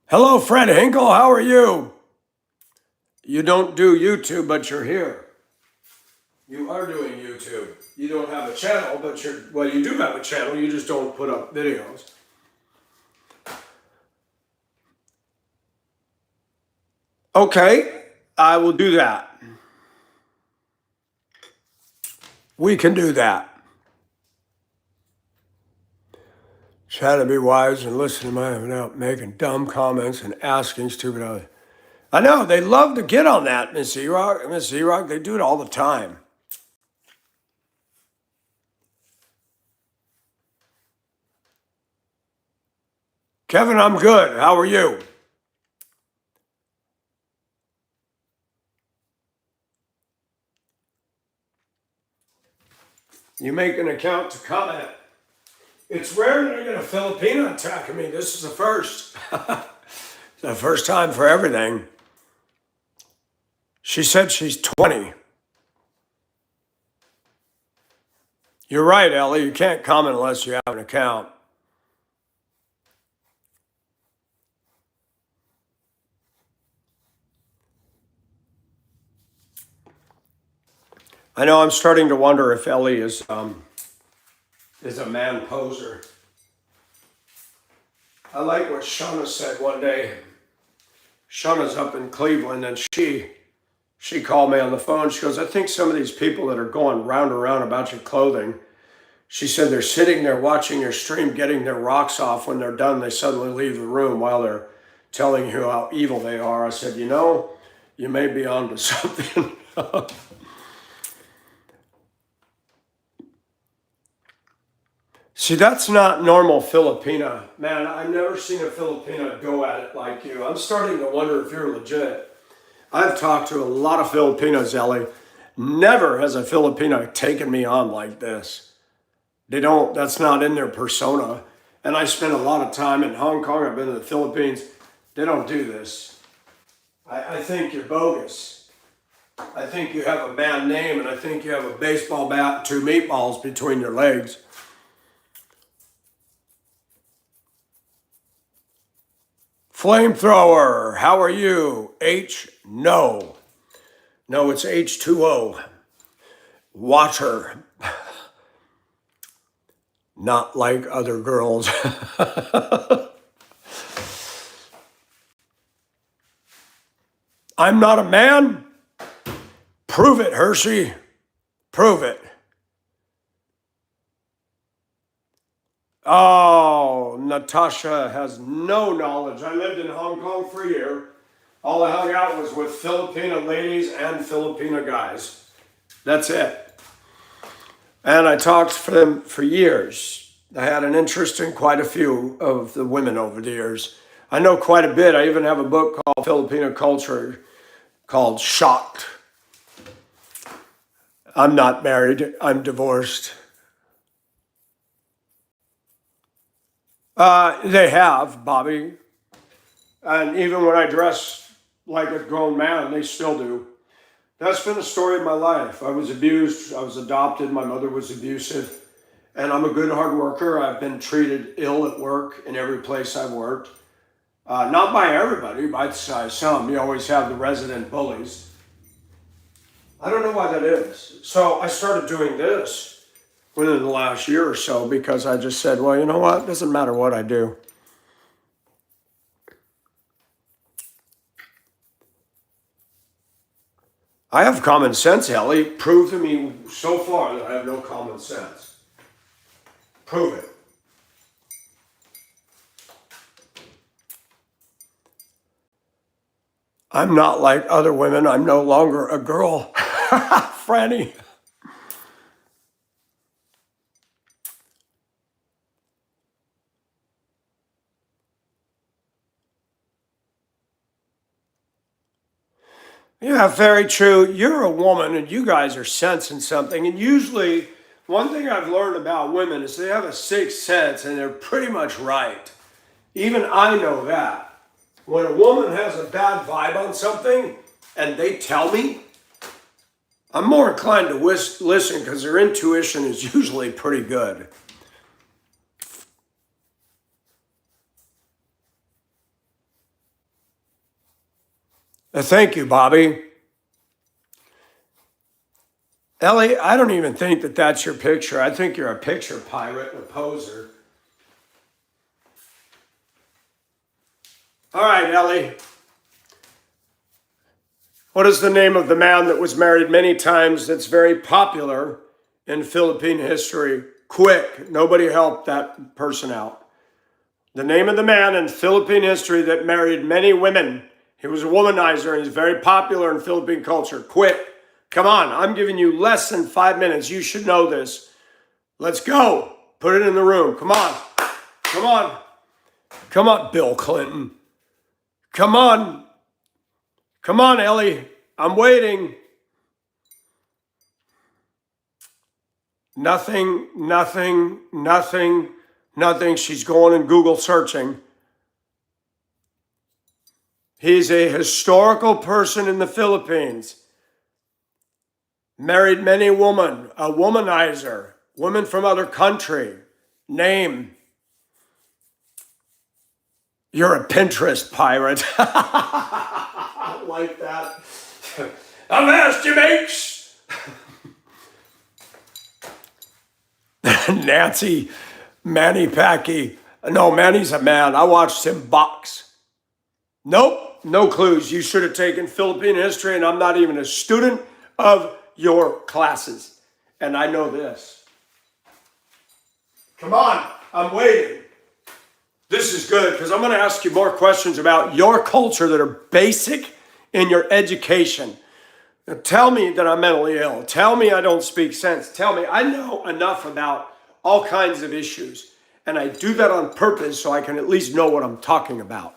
Hello, Fred Hinkle. How are you? You don't do YouTube, but you're here. You are doing YouTube. You don't have a channel, but you do have a channel. You just don't put up videos. Okay, I will do that. We can do that. Try to be wise and listen to my without making dumb comments and asking stupid. I know they love to get on that, Miss E-Rock. Miss E-Rock, they do it all the time. Kevin, I'm good. How are you? You make an account to comment. It's rare that I get a Filipino attacking me. This is the first. It's the first time for everything. She said she's 20. You're right, Ellie. You can't comment unless you have an account. I know I'm starting to wonder if Ellie is a man poser. I like what Shauna said one day. Shauna's up in Cleveland and she called me on the phone. She goes, I think some of these people that are going round and round about your clothing, she said they're sitting there watching your stream, getting their rocks off. When they're done, they suddenly leave the room while they're telling you how evil they are. I said, you may be onto something. See, that's not normal Filipina. Man, I've never seen a Filipina go at it like you. I'm starting to wonder if you're legit. I've talked to a lot of Filipinos, Ellie. Never has a Filipina taken me on like this. They don't, that's not in their persona. And I spent a lot of time in Hong Kong. I've been to the Philippines. They don't do this. I think you're bogus. I think you have a bad name, and I think you have a baseball bat and 2 meatballs between your legs. Flamethrower, how are you? H, no. No, it's H2O. Water. Not like other girls. I'm not a man. Prove it, Hershey. Prove it. Oh, Natasha has no knowledge. I lived in Hong Kong for a year. All I hung out was with Filipina ladies and Filipina guys. That's it. And I talked to them for years. I had an interest in quite a few of the women over the years. I know quite a bit. I even have a book called Filipino Culture called Shocked. I'm not married. I'm divorced. They have, Bobby. And even when I dress like a grown man, they still do. That's been the story of my life. I was abused. I was adopted. My mother was abusive. And I'm a good hard worker. I've been treated ill at work in every place I've worked. Not by everybody, by some. You always have the resident bullies. I don't know why that is. So I started doing this within the last year or so because I just said, well, you know what? It doesn't matter what I do. I have common sense, Ellie. Prove to me so far that I have no common sense. Prove it. I'm not like other women. I'm no longer a girl. Franny. Yeah, very true. You're a woman and you guys are sensing something. And usually, one thing I've learned about women is they have a sixth sense and they're pretty much right. Even I know that. When a woman has a bad vibe on something and they tell me, I'm more inclined to listen because their intuition is usually pretty good. Thank you, Bobby. Ellie, I don't even think that that's your picture. I think you're a picture pirate and a poser. All right, Ellie. What is the name of the man that was married many times that's very popular in Philippine history? Quick, nobody helped that person out. The name of the man in Philippine history that married many women. He was a womanizer and he's very popular in Philippine culture. Quick, come on, I'm giving you less than 5 minutes. You should know this. Let's go. Put it in the room. Come on. Come on. Come on, Bill Clinton. Come on. Come on, Ellie. I'm waiting. Nothing, nothing, nothing, nothing. She's going and Google searching. He's a historical person in the Philippines. Married many women, a womanizer, women from other country. Name. You're a Pinterest pirate. I like that. I've asked you, mates. Nancy, Manny Pacquiao. No, Manny's a man. I watched him box. Nope, no clues. You should have taken Philippine history, and I'm not even a student of your classes. And I know this. Come on, I'm waiting. This is good because I'm going to ask you more questions about your culture that are basic in your education. Now, tell me that I'm mentally ill. Tell me I don't speak sense. Tell me I know enough about all kinds of issues. And I do that on purpose so I can at least know what I'm talking about.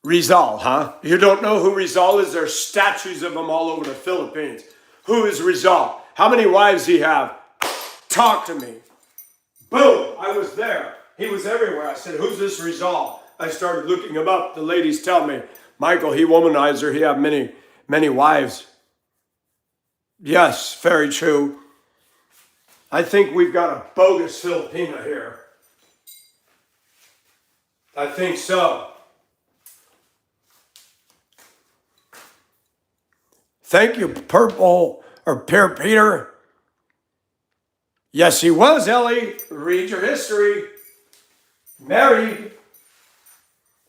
Rizal, huh? You don't know who Rizal is? There's statues of him all over the Philippines. Who is Rizal? How many wives he have? Talk to me. Boom, I was there. He was everywhere. I said, who's this Rizal? I started looking him up. The ladies tell me, Michael, he womanizer. He have many, many wives. Yes, very true. I think we've got a bogus Filipina here. I think so. Thank you, Purple or Peter. Yes, he was, Ellie. Read your history. Married.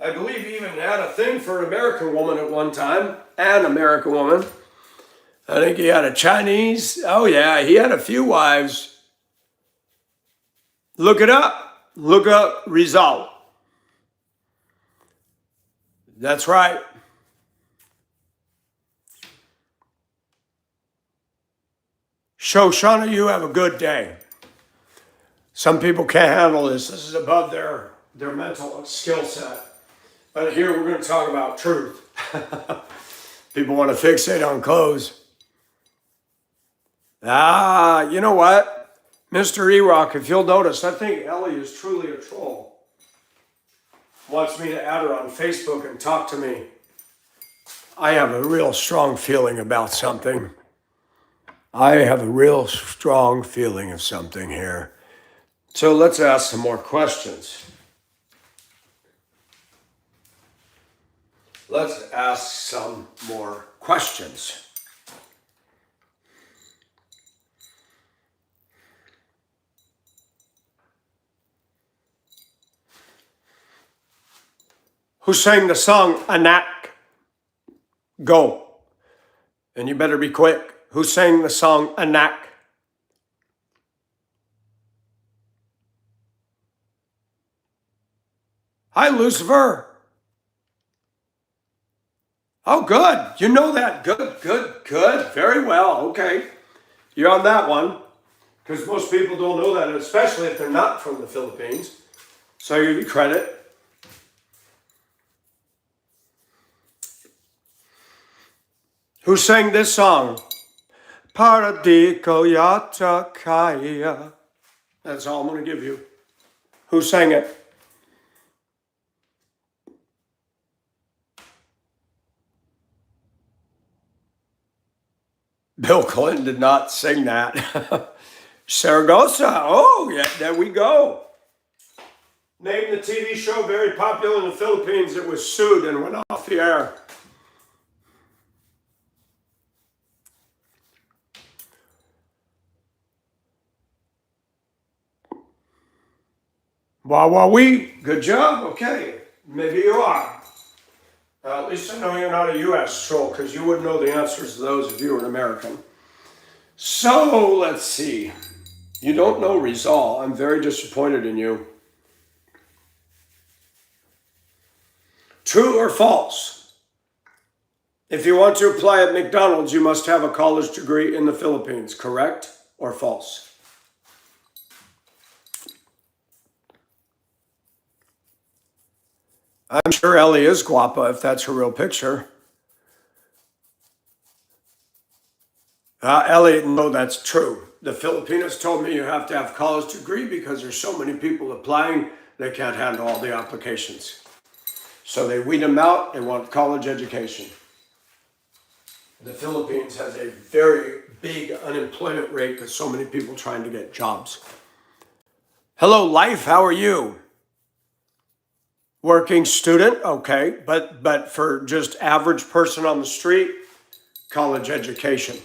I believe he even had a thing for an American woman at one time. An American woman. I think he had a Chinese. Oh, yeah, he had a few wives. Look it up. Look up Rizal. That's right. Shoshana, you have a good day. Some people can't handle this. This is above their mental skill set. But here we're going to talk about truth. People want to fixate on clothes. You know what? Mr. E-Rock, if you'll notice, I think Ellie is truly a troll. Wants me to add her on Facebook and talk to me. I have a real strong feeling about something. I have a real strong feeling of something here. So let's ask some more questions. Let's ask some more questions. Who sang the song Anak? Go. And you better be quick. Who sang the song Anak? Hi, Lucifer. Oh, good. You know that. Good. Very well. Okay. You're on that one. Because most people don't know that, especially if they're not from the Philippines. So I give you credit. Who sang this song? Para di ko yata kaya. That's all I'm going to give you. Who sang it? Bill Clinton did not sing that. Saragossa. Oh, yeah, there we go. Name the TV show very popular in the Philippines that was sued and went off the air. Wah-wah-wee. Good job. Okay. Maybe you are. At least I know you're not a U.S. troll because you wouldn't know the answers to those if you were an American. So, let's see. You don't know Rizal. I'm very disappointed in you. True or false? If you want to apply at McDonald's, you must have a college degree in the Philippines. Correct or false? I'm sure Ellie is guapa if that's her real picture. Ellie, no, that's true. The Filipinos told me you have to have a college degree because there's so many people applying, they can't handle all the applications. So they weed them out, they want college education. The Philippines has a very big unemployment rate because so many people trying to get jobs. Hello, life, how are you? Working student, okay, but for just average person on the street, college education.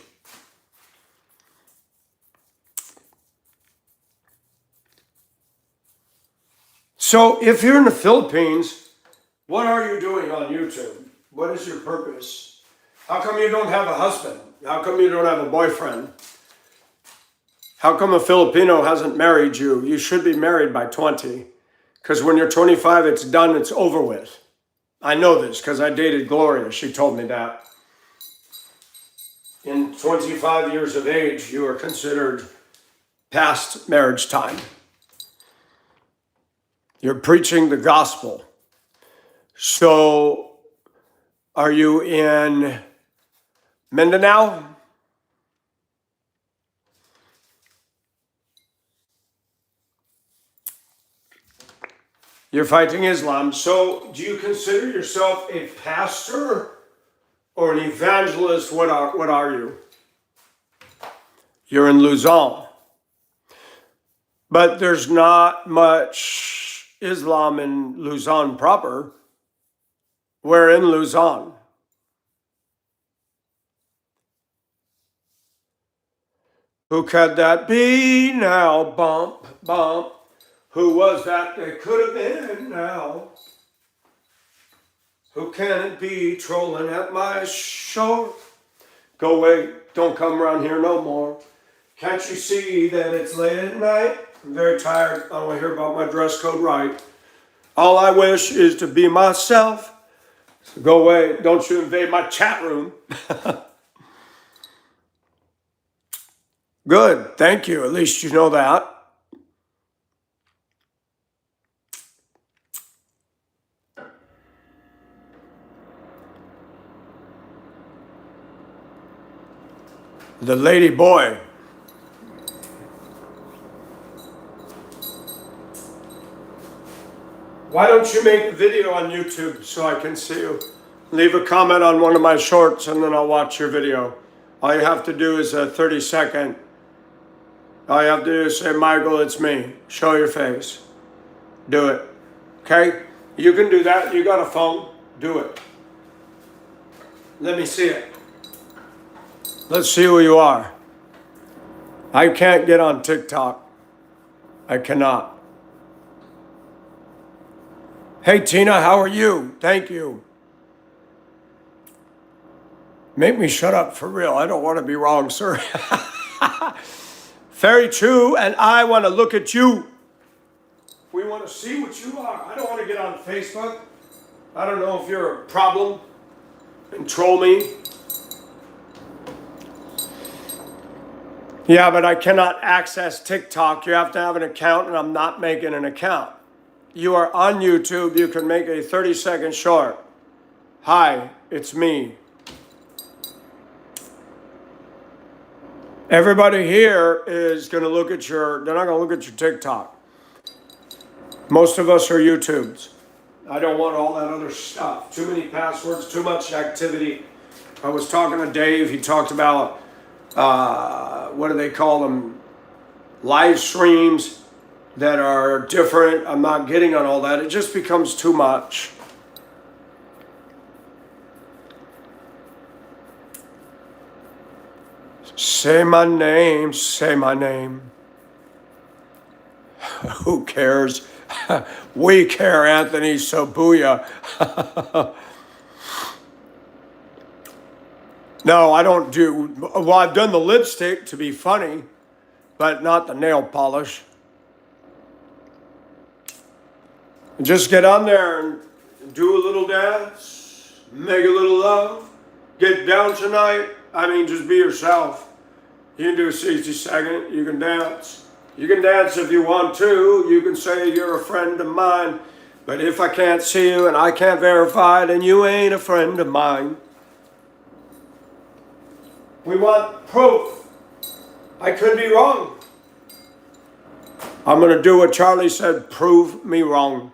So if you're in the Philippines, what are you doing on YouTube? What is your purpose? How come you don't have a husband? How come you don't have a boyfriend? How come a Filipino hasn't married you? You should be married by 20. Because when you're 25, it's done, it's over with. I know this because I dated Gloria. She told me that. in 25 years of age, you are considered past marriage time. You're preaching the gospel. So, are you in Mindanao? You're fighting Islam. So, do you consider yourself a pastor or an evangelist? What are you? You're in Luzon. But there's not much Islam in Luzon proper. We're in Luzon. Who could that be now? Bump, bump. Who was that? It could have been now. Who can it be trolling at my shore? Go away, don't come around here no more. Can't you see that it's late at night? I'm very tired. I don't want to hear about my dress code right. All I wish is to be myself. So go away, don't you invade my chat room. Good, thank you. At least you know that. The lady boy. Why don't you make a video on YouTube so I can see you? Leave a comment on one of my shorts and then I'll watch your video. All you have to do is a 30-second. All you have to do is say, Michael, it's me. Show your face. Do it. Okay? You can do that. You got a phone. Do it. Let me see it. Let's see who you are. I can't get on TikTok. I cannot. Hey, Tina, how are you? Thank you. Make me shut up for real. I don't want to be wrong, sir. Very true, and I want to look at you. We want to see what you are. I don't want to get on Facebook. I don't know if you're a problem and troll me. Yeah, but I cannot access TikTok. You have to have an account, and I'm not making an account. You are on YouTube. You can make a 30-second short. Hi, it's me. Everybody here is going to look at they're not going to look at your TikTok. Most of us are YouTubes. I don't want all that other stuff. Too many passwords, too much activity. I was talking to Dave. He talked about, what do they call them? Live streams that are different. I'm not getting on all that. It just becomes too much. Say my name, say my name. Who cares? We care, Anthony, so booyah. No, I don't do, well, I've done the lipstick to be funny, but not the nail polish. Just get on there and do a little dance, make a little love, get down tonight. I mean, just be yourself. You can do a 60-second, you can dance. You can dance if you want to. You can say you're a friend of mine. But if I can't see you and I can't verify, then you ain't a friend of mine. We want proof. I could be wrong. I'm going to do what Charlie said, prove me wrong.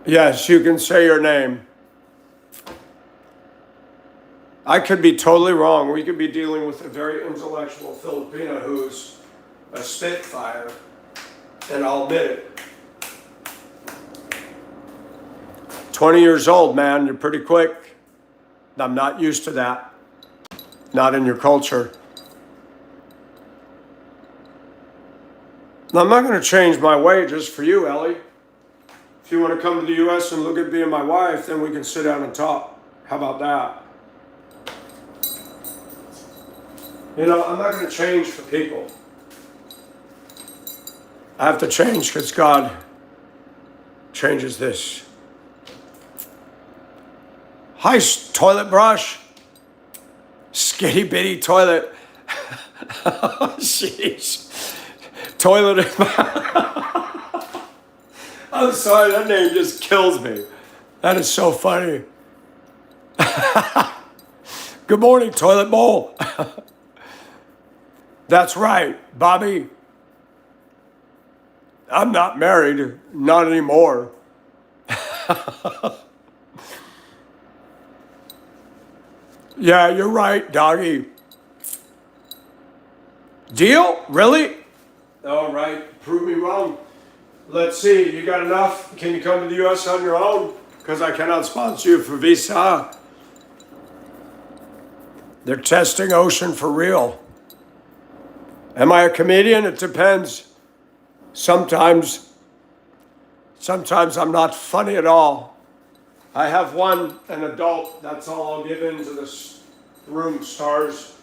Yes, you can say your name. I could be totally wrong. We could be dealing with a very intellectual Filipino who's a spitfire, and I'll admit it. 20 years old, man, you're pretty quick. I'm not used to that. Not in your culture. Now, I'm not going to change my wages for you, Ellie. If you want to come to the U.S. and look at being my wife, then we can sit down and talk. How about that? You know, I'm not going to change for people. I have to change because God changes this. Hi, toilet brush. Skitty bitty toilet. Jeez. Toilet. I'm sorry, that name just kills me. That is so funny. Good morning, toilet bowl. That's right, Bobby. I'm not married, not anymore. Yeah, you're right, doggy. Deal? Really? All right, prove me wrong. Let's see, you got enough? Can you come to the U.S. on your own? Because I cannot sponsor you for visa. They're testing Ocean for real. Am I a comedian? It depends. Sometimes I'm not funny at all. I have an adult, that's all I'll give into this room, stars.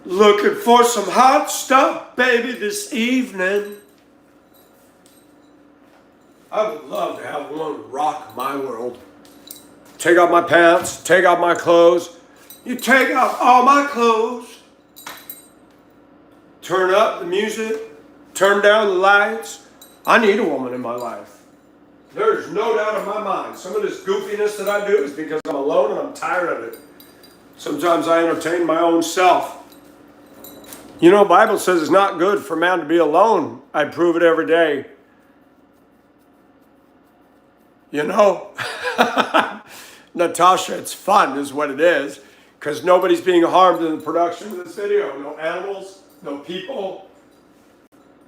Looking for some hot stuff, baby, this evening. I would love to have one rock my world. Take off my pants, take off my clothes. You take off all my clothes. Turn up the music, turn down the lights. I need a woman in my life. There's no doubt in my mind. Some of this goofiness that I do is because I'm alone and I'm tired of it. Sometimes I entertain my own self. You know, the Bible says it's not good for man to be alone. I prove it every day. You know, Natasha, it's fun is what it is, because nobody's being harmed in the production of this video. No animals, no people.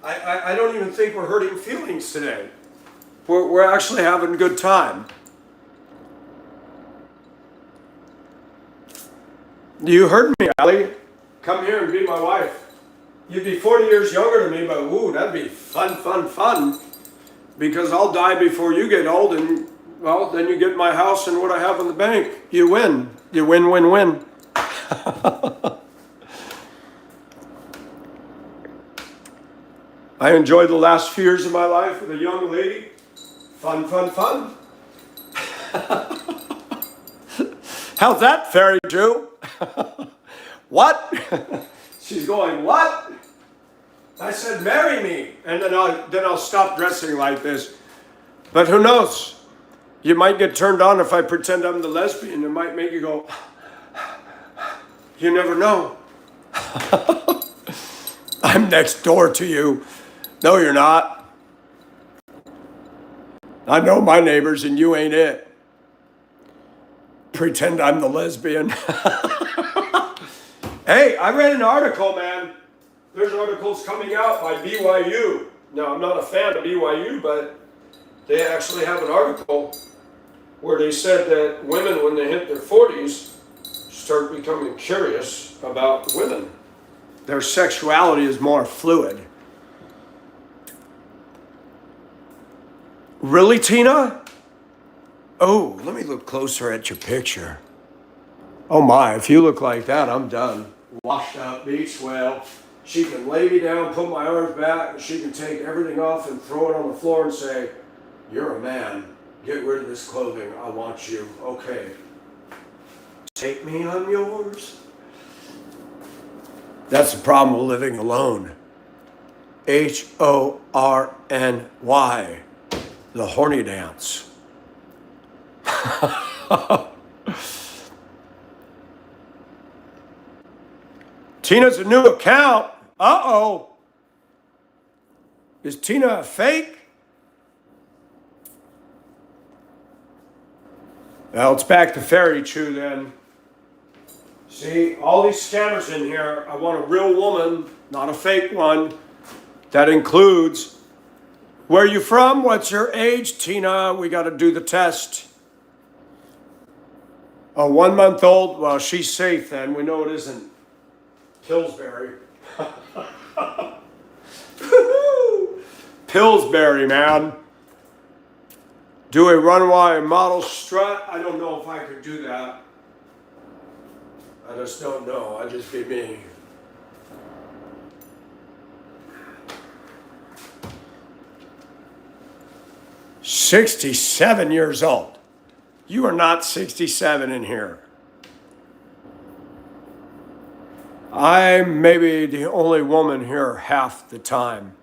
I don't even think we're hurting feelings today. We're actually having a good time. You heard me, Allie. Come here and be my wife. You'd be 40 years younger than me, but woo, that'd be fun. Because I'll die before you get old, and well, then you get my house and what I have in the bank. You win. You win. I enjoyed the last few years of my life with a young lady. Fun. How's that, Fairy Jew? What? She's going, what? I said, marry me. And then I'll stop dressing like this. But who knows? You might get turned on if I pretend I'm the lesbian. It might make you go, you never know. I'm next door to you. No, you're not. I know my neighbors and you ain't it. Pretend I'm the lesbian. Hey, I read an article, man. There's articles coming out by BYU. Now, I'm not a fan of BYU, but they actually have an article where they said that women, when they hit their 40s, start becoming curious about women. Their sexuality is more fluid. Really, Tina? Oh, let me look closer at your picture. Oh my, if you look like that, I'm done. Washed up beach whale. She can lay me down, put my arms back, and she can take everything off and throw it on the floor and say, you're a man. Get rid of this clothing. I want you. Okay. Take me, I'm yours. That's the problem with living alone. HORNY. The horny dance. Tina's a new account. Uh-oh. Is Tina a fake? Well, it's back to Fairy Chew then. See, all these scammers in here, I want a real woman, not a fake one. That includes, where are you from? What's your age? Tina, we got to do the test. A 1 month old? Well, she's safe then. We know it isn't Pillsbury. Pillsbury, man. Do a runway model strut? I don't know if I could do that. I just don't know. I'd just be me. "67 years old. You are not 67 in here. I'm maybe the only woman here half the time.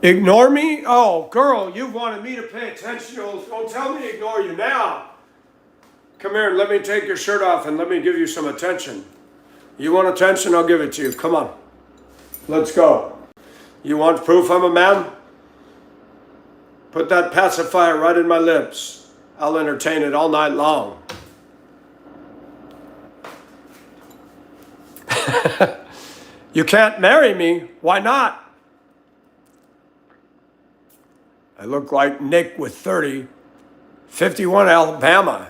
Ignore me? Oh, girl, you've wanted me to pay attention. Don't tell me to ignore you now. Come here and let me take your shirt off and let me give you some attention. You want attention? I'll give it to you. Come on. Let's go. You want proof I'm a man? Put that pacifier right in my lips. I'll entertain it all night long. You can't marry me. Why not? I look like Nick with 30. 51 Alabama.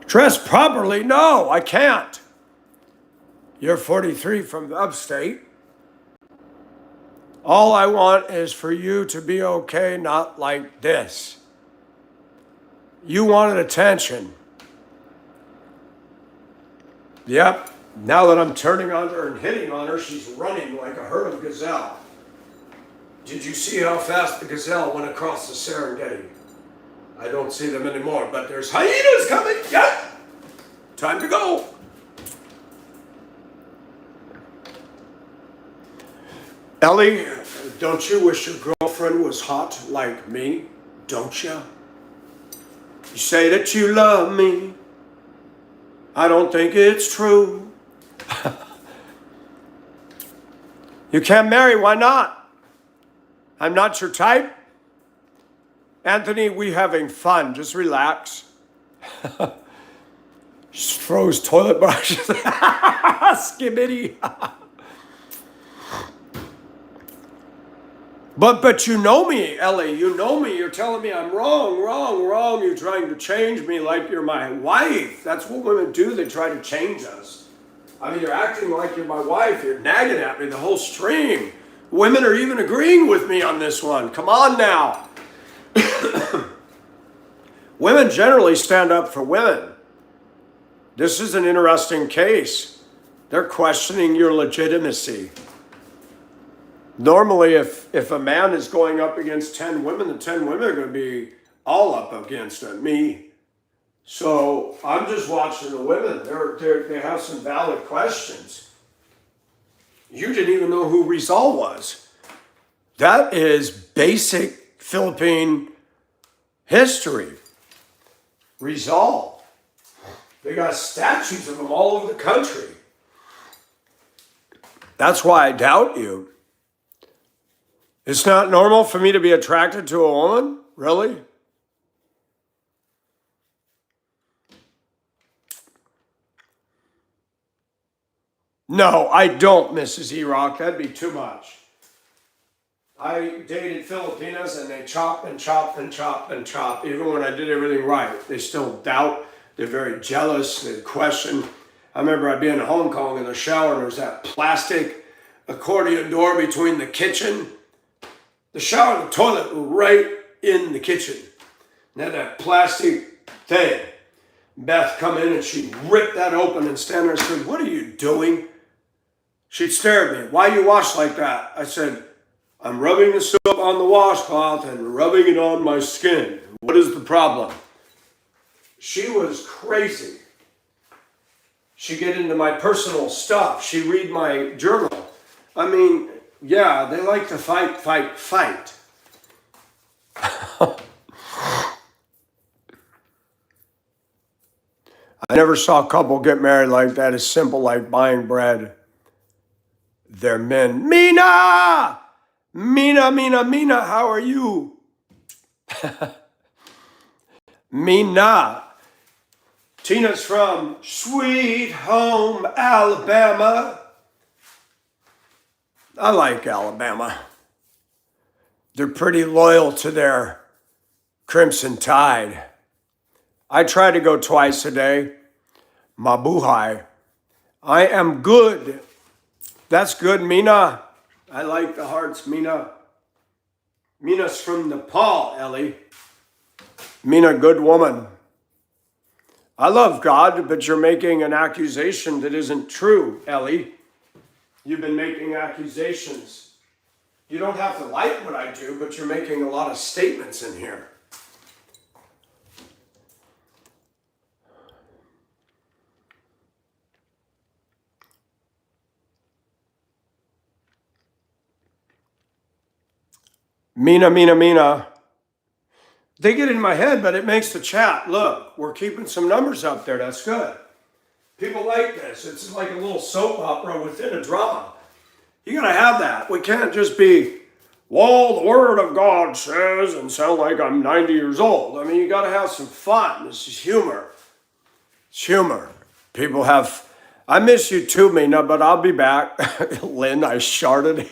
Dress properly? No, I can't. You're 43 from the upstate. All I want is for you to be okay, not like this. You wanted attention. Yep, now that I'm turning on her and hitting on her, she's running like a herd of gazelle. Did you see how fast the gazelle went across the Serengeti? I don't see them anymore, but there's hyenas coming. Yep, time to go. Ellie, don't you wish your girlfriend was hot like me? Don't you? You say that you love me. I don't think it's true. You can't marry, why not? I'm not your type. Anthony, we having fun, just relax. Just throws toilet brushes. Skibidi. But you know me, Ellie, you know me. You're telling me I'm wrong. You're trying to change me like you're my wife. That's what women do. They try to change us. I mean, you're acting like you're my wife. You're nagging at me the whole stream. Women are even agreeing with me on this one. Come on now. Women generally stand up for women. This is an interesting case. They're questioning your legitimacy. Normally, if a man is going up against 10 women, the 10 women are going to be all up against me. So I'm just watching the women. They have some valid questions. You didn't even know who Rizal was. That is basic Philippine history. Rizal. They got statues of him all over the country. That's why I doubt you. It's not normal for me to be attracted to a woman? Really? No, I don't, Mrs. E-Rock. That'd be too much. I dated Filipinas and they chop and chop and chop and chop. Even when I did everything right, they still doubt. They're very jealous. They question. I remember I'd be in Hong Kong in the shower and there's that plastic accordion door between the kitchen. The shower and the toilet were right in the kitchen. And had that plastic thing. Beth come in and she'd rip that open and stand there and say, "What are you doing?" She'd stare at me. "Why you wash like that?" I said, "I'm rubbing the soap on the washcloth and rubbing it on my skin. What is the problem?" She was crazy. She'd get into my personal stuff. She'd read my journal. I mean, yeah, they like to fight. I never saw a couple get married like that. It's simple like buying bread. They're men. Mina, how are you? Mina. Tina's from Sweet Home, Alabama. I like Alabama. They're pretty loyal to their Crimson Tide. I try to go twice a day. Mabuhay. I am good. That's good, Mina. I like the hearts, Mina. Mina's from Nepal, Ellie. Mina, good woman. I love God, but you're making an accusation that isn't true, Ellie. You've been making accusations. You don't have to like what I do, but you're making a lot of statements in here. Mina. They get in my head, but it makes the chat. Look, we're keeping some numbers up there. That's good. People like this. It's like a little soap opera within a drama. You got to have that. We can't just be, well, the Word of God says, and sound like I'm 90 years old. I mean, you got to have some fun. This is humor. It's humor. People have, I miss you too, Mina, but I'll be back. Lynn, I sharted.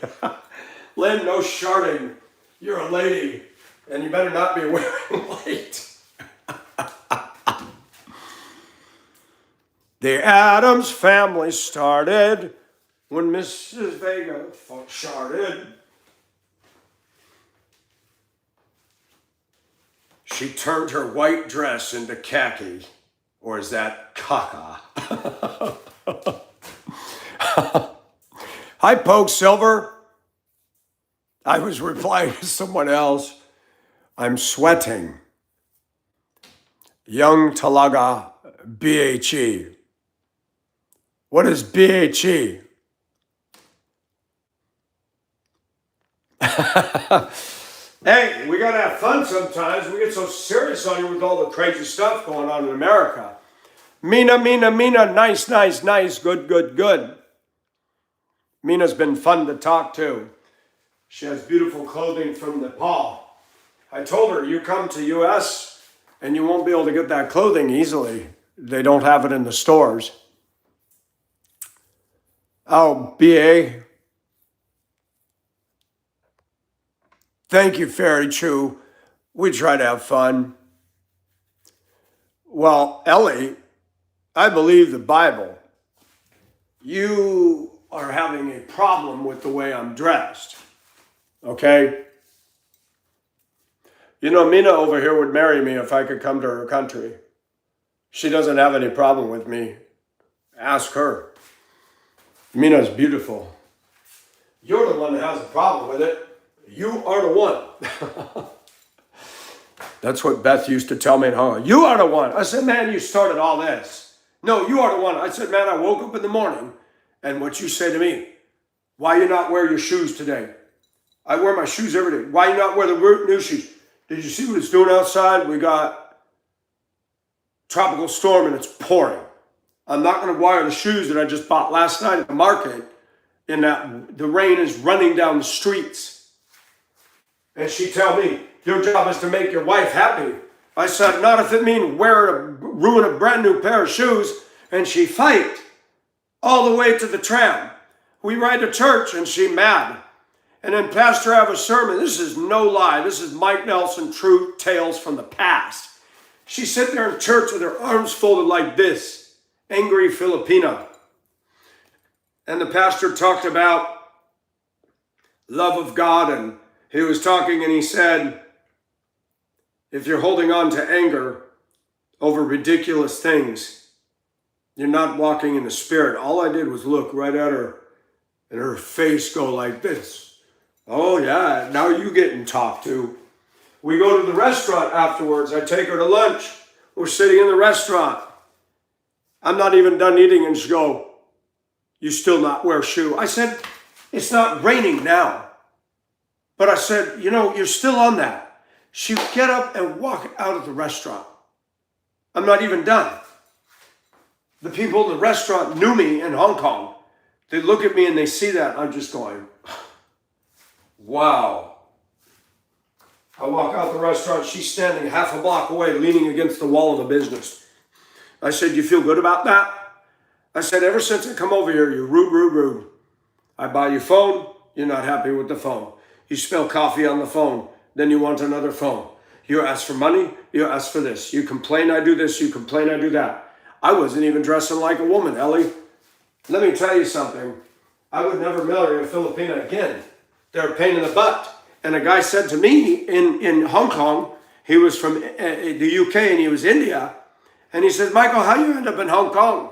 Lynn, no sharding. You're a lady, and you better not be wearing white. The Addams family started when Mrs. Vega sharded. She turned her white dress into khaki, or is that caca? Hi, Poke Silver. I was replying to someone else. I'm sweating. Young Talaga, BHE. What is BHE? Hey, we gotta have fun sometimes. We get so serious on you with all the crazy stuff going on in America. Mina, nice, good. Mina's been fun to talk to. She has beautiful clothing from Nepal. I told her, you come to US and you won't be able to get that clothing easily. They don't have it in the stores. Oh, BA. Thank you, Fairy Chew. We try to have fun. Well, Ellie, I believe the Bible. You are having a problem with the way I'm dressed. Okay? You know, Mina over here would marry me if I could come to her country. She doesn't have any problem with me. Ask her. Mina's beautiful. You're the one that has a problem with it. You are the one. That's what Beth used to tell me in Hong Kong. You are the one. I said, man, you started all this. No, you are the one. I said, man, I woke up in the morning and what you say to me, why you not wear your shoes today? I wear my shoes every day. Why you not wear the new shoes? Did you see what it's doing outside? We got tropical storm and it's pouring. I'm not going to wear the shoes that I just bought last night at the market in that the rain is running down the streets. And she tell me, your job is to make your wife happy. I said, not if it means ruin a brand new pair of shoes. And she fight all the way to the tram. We ride to church and she mad. And then pastor have a sermon. This is no lie. This is Mike Nelson, True Tales from the Past. She sit there in church with her arms folded like this. Angry Filipina. And the pastor talked about love of God, and he was talking and he said, if you're holding on to anger over ridiculous things, you're not walking in the Spirit. All I did was look right at her and her face go like this. Oh yeah, now you getting talked to. We go to the restaurant afterwards. I take her to lunch. We're sitting in the restaurant. I'm not even done eating and she go, you still not wear shoe? I said, it's not raining now. But I said, you know, you're still on that. She would get up and walk out of the restaurant. I'm not even done. The people in the restaurant knew me in Hong Kong. They look at me and they see that. I'm just going, wow. I walk out the restaurant. She's standing half a block away, leaning against the wall of the business. I said, you feel good about that? I said, ever since I come over here, you're rude. I buy you phone. You're not happy with the phone. You spill coffee on the phone. Then you want another phone. You ask for money. You ask for this. You complain I do this. You complain I do that. I wasn't even dressing like a woman, Ellie. Let me tell you something. I would never marry a Filipina again. They're a pain in the butt. And a guy said to me in Hong Kong, he was from the UK and he was India. And he said, Michael, how you end up in Hong Kong?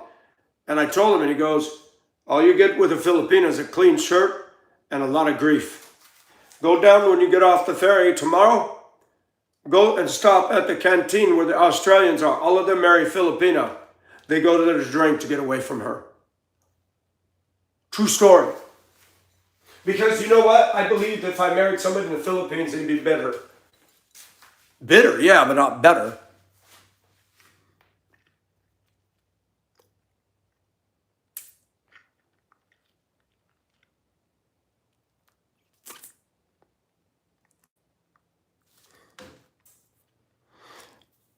And I told him and he goes, All you get with a Filipino is a clean shirt and a lot of grief. Go down when you get off the ferry tomorrow. Go and stop at the canteen where the Australians are. All of them marry Filipina. They go to their drink to get away from her. True story. Because you know what? I believe if I married somebody in the Philippines, they'd be bitter. Bitter, yeah, but not better.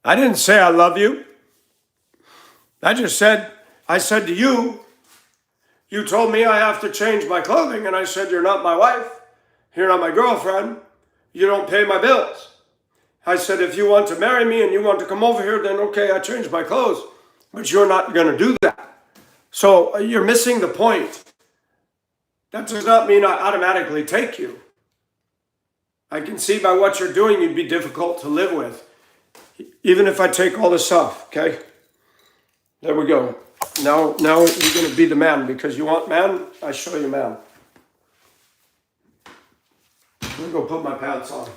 I didn't say I love you. I said to you, you told me I have to change my clothing, and I said, you're not my wife. You're not my girlfriend. You don't pay my bills. I said, if you want to marry me and you want to come over here, then okay, I change my clothes. But you're not going to do that. So you're missing the point. That does not mean I automatically take you. I can see by what you're doing, you'd be difficult to live with. Even if I take all this off, okay? There we go. Now you're going to be the man because you want man, I show you man. Let me go put my pants on.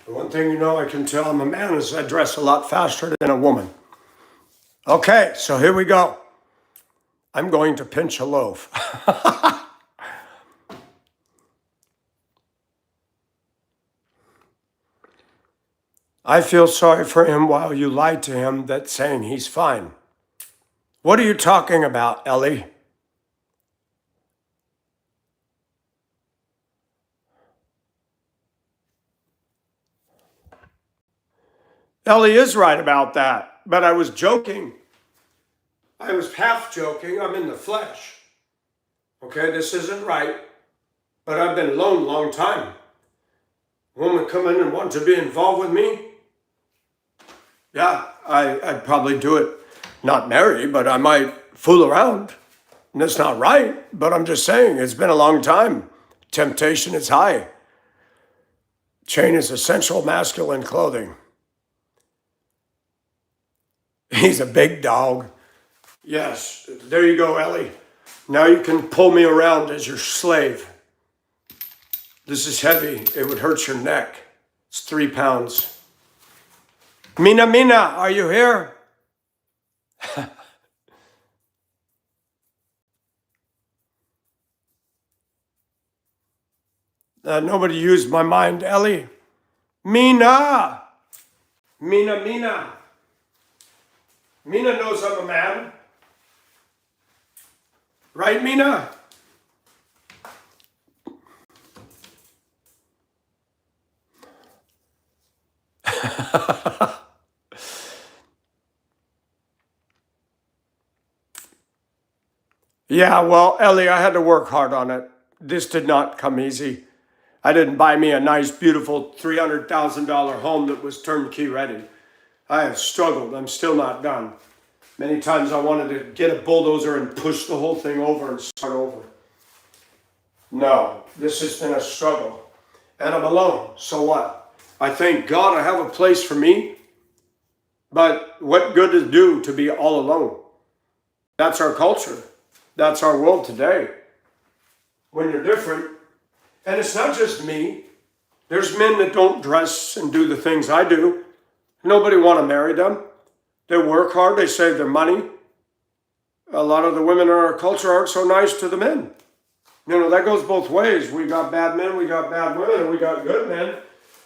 The one thing you know I can tell I'm a man is I dress a lot faster than a woman. Okay, so here we go. I'm going to pinch a loaf. I feel sorry for him while you lied to him that's saying he's fine. What are you talking about, Ellie? Ellie is right about that, but I was joking. I was half joking. I'm in the flesh. Okay, this isn't right, but I've been alone a long time. A woman come in and want to be involved with me? Yeah, I'd probably do it. Not marry, but I might fool around. And that's not right, but I'm just saying it's been a long time. Temptation is high. Chain is essential masculine clothing. He's a big dog. Yes, there you go, Ellie. Now you can pull me around as your slave. This is heavy. It would hurt your neck. It's 3 pounds. Mina, are you here? Nobody used my mind, Ellie. Mina. Mina knows I'm a man. Right, Mina? Yeah, well, Ellie, I had to work hard on it. This did not come easy. I didn't buy me a nice, beautiful $300,000 home that was turnkey ready. I have struggled. I'm still not done. Many times I wanted to get a bulldozer and push the whole thing over and start over. No, this has been a struggle. And I'm alone. So what? I thank God I have a place for me. But what good does it do to be all alone? That's our culture. That's our world today. When you're different, and it's not just me. There's men that don't dress and do the things I do. Nobody want to marry them. They work hard. They save their money. A lot of the women in our culture aren't so nice to the men. That goes both ways. We got bad men, we got bad women, and we got good men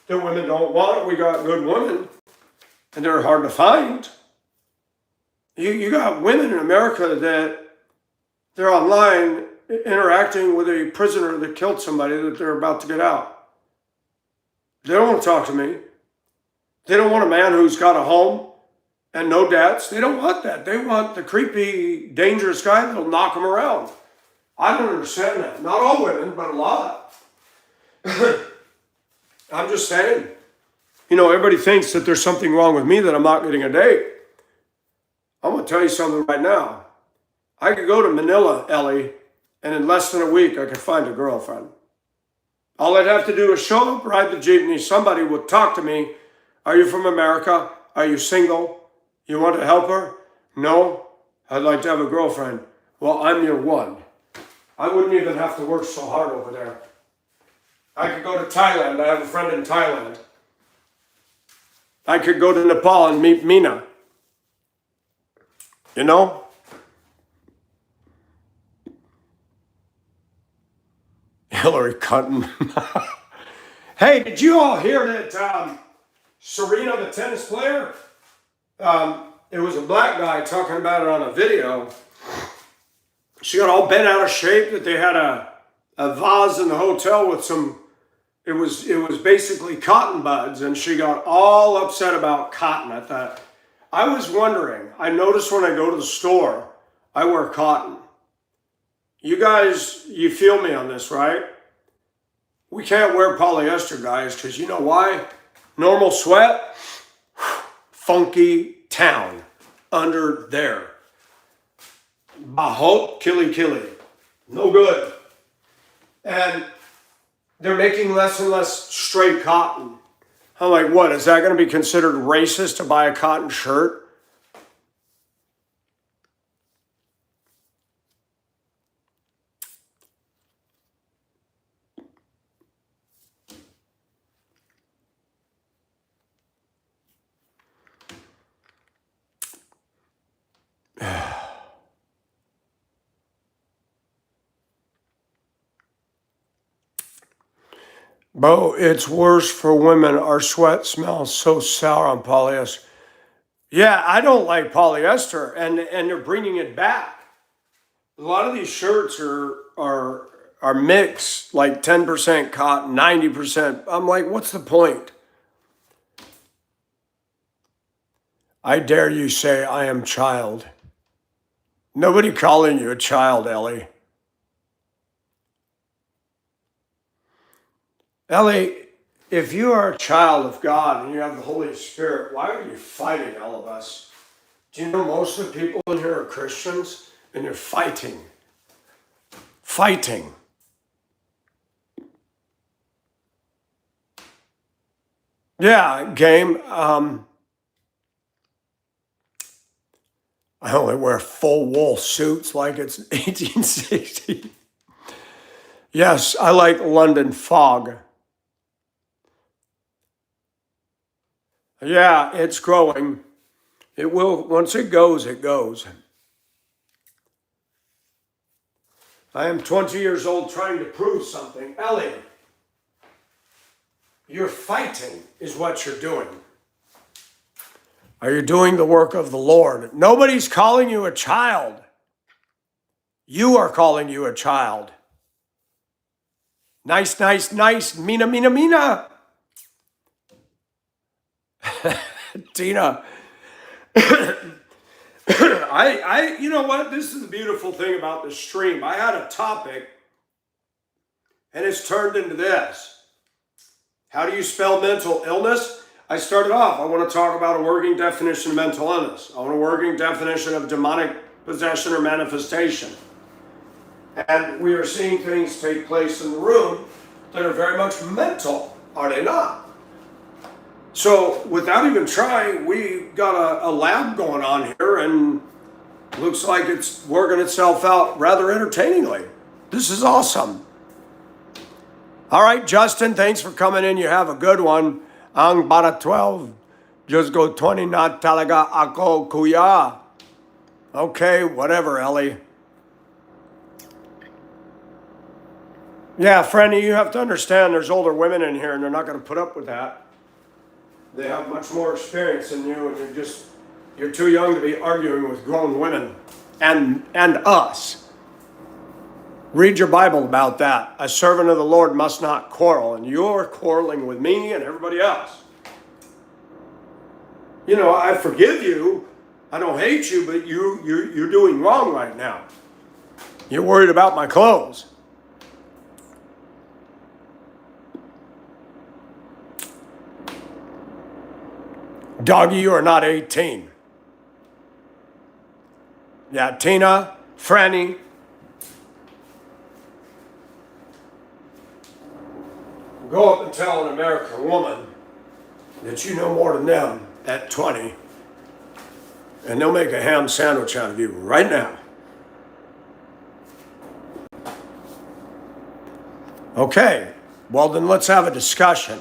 that women don't want. We got good women, and they're hard to find. You got women in America that they're online interacting with a prisoner that killed somebody that they're about to get out. They don't want to talk to me. They don't want a man who's got a home and no debts. They don't want that. They want the creepy, dangerous guy that'll knock them around. I don't understand that. Not all women, but a lot. I'm just saying. Everybody thinks that there's something wrong with me that I'm not getting a date. I'm going to tell you something right now. I could go to Manila, Ellie, and in less than a week, I could find a girlfriend. All I'd have to do is show up, ride the jeepney. Somebody would talk to me. Are you from America? Are you single? You want to help her? No, I'd like to have a girlfriend. Well, I'm your one. I wouldn't even have to work so hard over there. I could go to Thailand. I have a friend in Thailand. I could go to Nepal and meet Meena. Hillary Clinton. Hey, did you all hear that Serena, the tennis player, it was a black guy talking about it on a video. She got all bent out of shape that they had a vase in the hotel with it was basically cotton buds, and she got all upset about cotton. I was wondering, I noticed when I go to the store, I wear cotton. You guys, you feel me on this, right? We can't wear polyester, guys, because you know why? Normal sweat, funky town under there. Bahot, kili. No good. And they're making less and less straight cotton. I'm like, what? Is that going to be considered racist to buy a cotton shirt? Bo, it's worse for women. Our sweat smells so sour on polyester. Yeah, I don't like polyester, and they're bringing it back. A lot of these shirts are mixed, like 10% cotton, 90%. I'm like, what's the point? I dare you say I am child. Nobody calling you a child, Ellie. Ellie, if you are a child of God and you have the Holy Spirit, why are you fighting all of us? Do you know most of the people in here are Christians and you're fighting? Fighting. Yeah, game. I only wear full wool suits like it's 1860. Yes, I like London fog. Yeah, it's growing. It will, once it goes, it goes. I am 20 years old trying to prove something. Ellie, you're fighting is what you're doing. Are you doing the work of the Lord? Nobody's calling you a child. You are calling you a child. Nice, nice, nice. Mina, mina, mina. Tina. You know what? This is the beautiful thing about this stream. I had a topic and it's turned into this. How do you spell mental illness? I started off, I want to talk about a working definition of mental illness. I want a working definition of demonic possession or manifestation. And we are seeing things take place in the room that are very much mental, are they not? So without even trying, we got a lab going on here, and looks like it's working itself out rather entertainingly. This is awesome. All right, Justin, thanks for coming in. You have a good one. Ang bara 12, just go 20 na talaga ako, kuya. Okay, whatever, Ellie. Yeah, Franny, you have to understand there's older women in here, and they're not going to put up with that. They have much more experience than you, and you're too young to be arguing with grown women and us. Read your Bible about that. A servant of the Lord must not quarrel, and you're quarreling with me and everybody else. You know, I forgive you. I don't hate you, but you're doing wrong right now. You're worried about my clothes. Doggy, you are not 18. Yeah, Tina, Franny. Go up and tell an American woman that you know more than them at 20, and they'll make a ham sandwich out of you right now. Okay, well then let's have a discussion.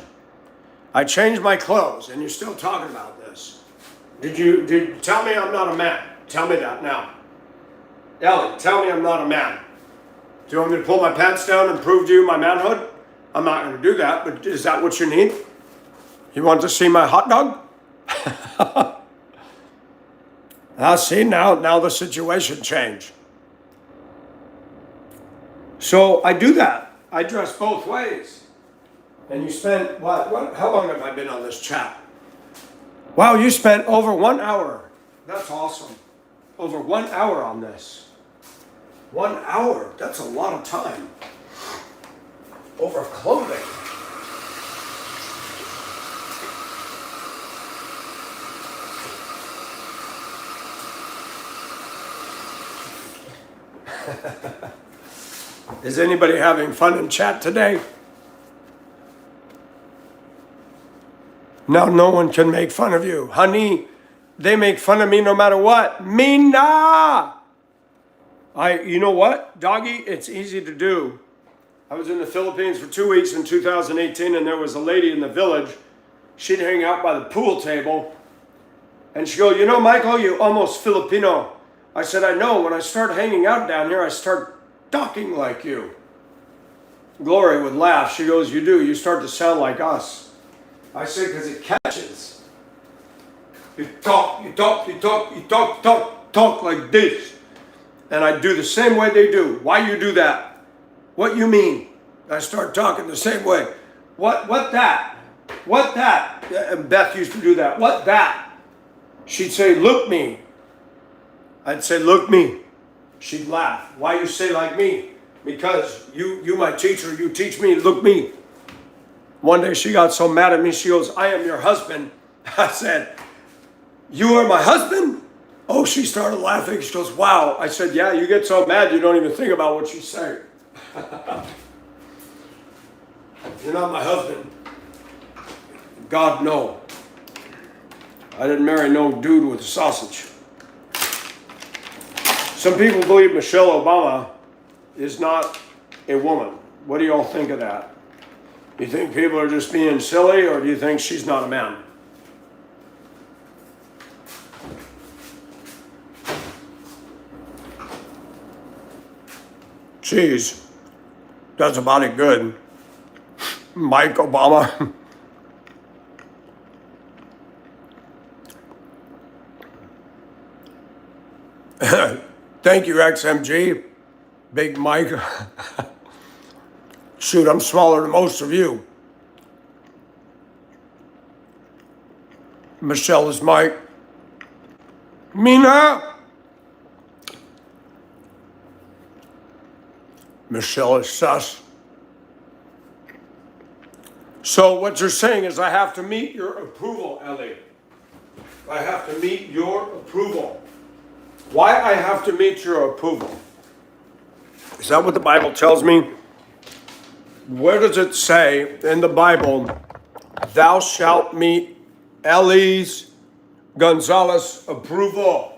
I changed my clothes, and you're still talking about this. Did you tell me I'm not a man? Tell me that now. Ellie, tell me I'm not a man. Do you want me to pull my pants down and prove to you my manhood? I'm not going to do that, but is that what you need? You want to see my hot dog? See, now the situation changed. So I do that. I dress both ways. And you spent, what? How long have I been on this chat? Wow, you spent over 1 hour. That's awesome. Over 1 hour on this. 1 hour, that's a lot of time. Over clothing. Is anybody having fun in chat today? Now no one can make fun of you. Honey, they make fun of me no matter what. Mina! You know what, Doggy? It's easy to do. I was in the Philippines for 2 weeks in 2018, and there was a lady in the village. She'd hang out by the pool table, and she'd go, you know, Michael, you almost Filipino. I said, I know. When I start hanging out down here, I start talking like you. Glory would laugh. She goes, you do. You start to sound like us. I said, because it catches. You talk like this. And I do the same way they do. Why you do that? What you mean? I start talking the same way. What that? What that? And Beth used to do that. What that? She'd say, look me. I'd say, look me. She'd laugh. Why you say like me? Because you my teacher, you teach me, look me. One day she got so mad at me, she goes, I am your husband. I said, you are my husband? Oh, she started laughing. She goes, wow. I said, yeah, you get so mad you don't even think about what you say. You're not my husband. God, no. I didn't marry no dude with a sausage. Some people believe Michelle Obama is not a woman. What do you all think of that? You think people are just being silly, or do you think she's not a man? Jeez, that's about it good. Mike Obama. Thank you, XMG. Big Mike. Shoot, I'm smaller than most of you. Michelle is Mike. Mina. Michelle is sus. So what you're saying is I have to meet your approval, Ellie. I have to meet your approval. Why I have to meet your approval? Is that what the Bible tells me? Where does it say in the Bible, thou shalt meet Elise Gonzalez approval?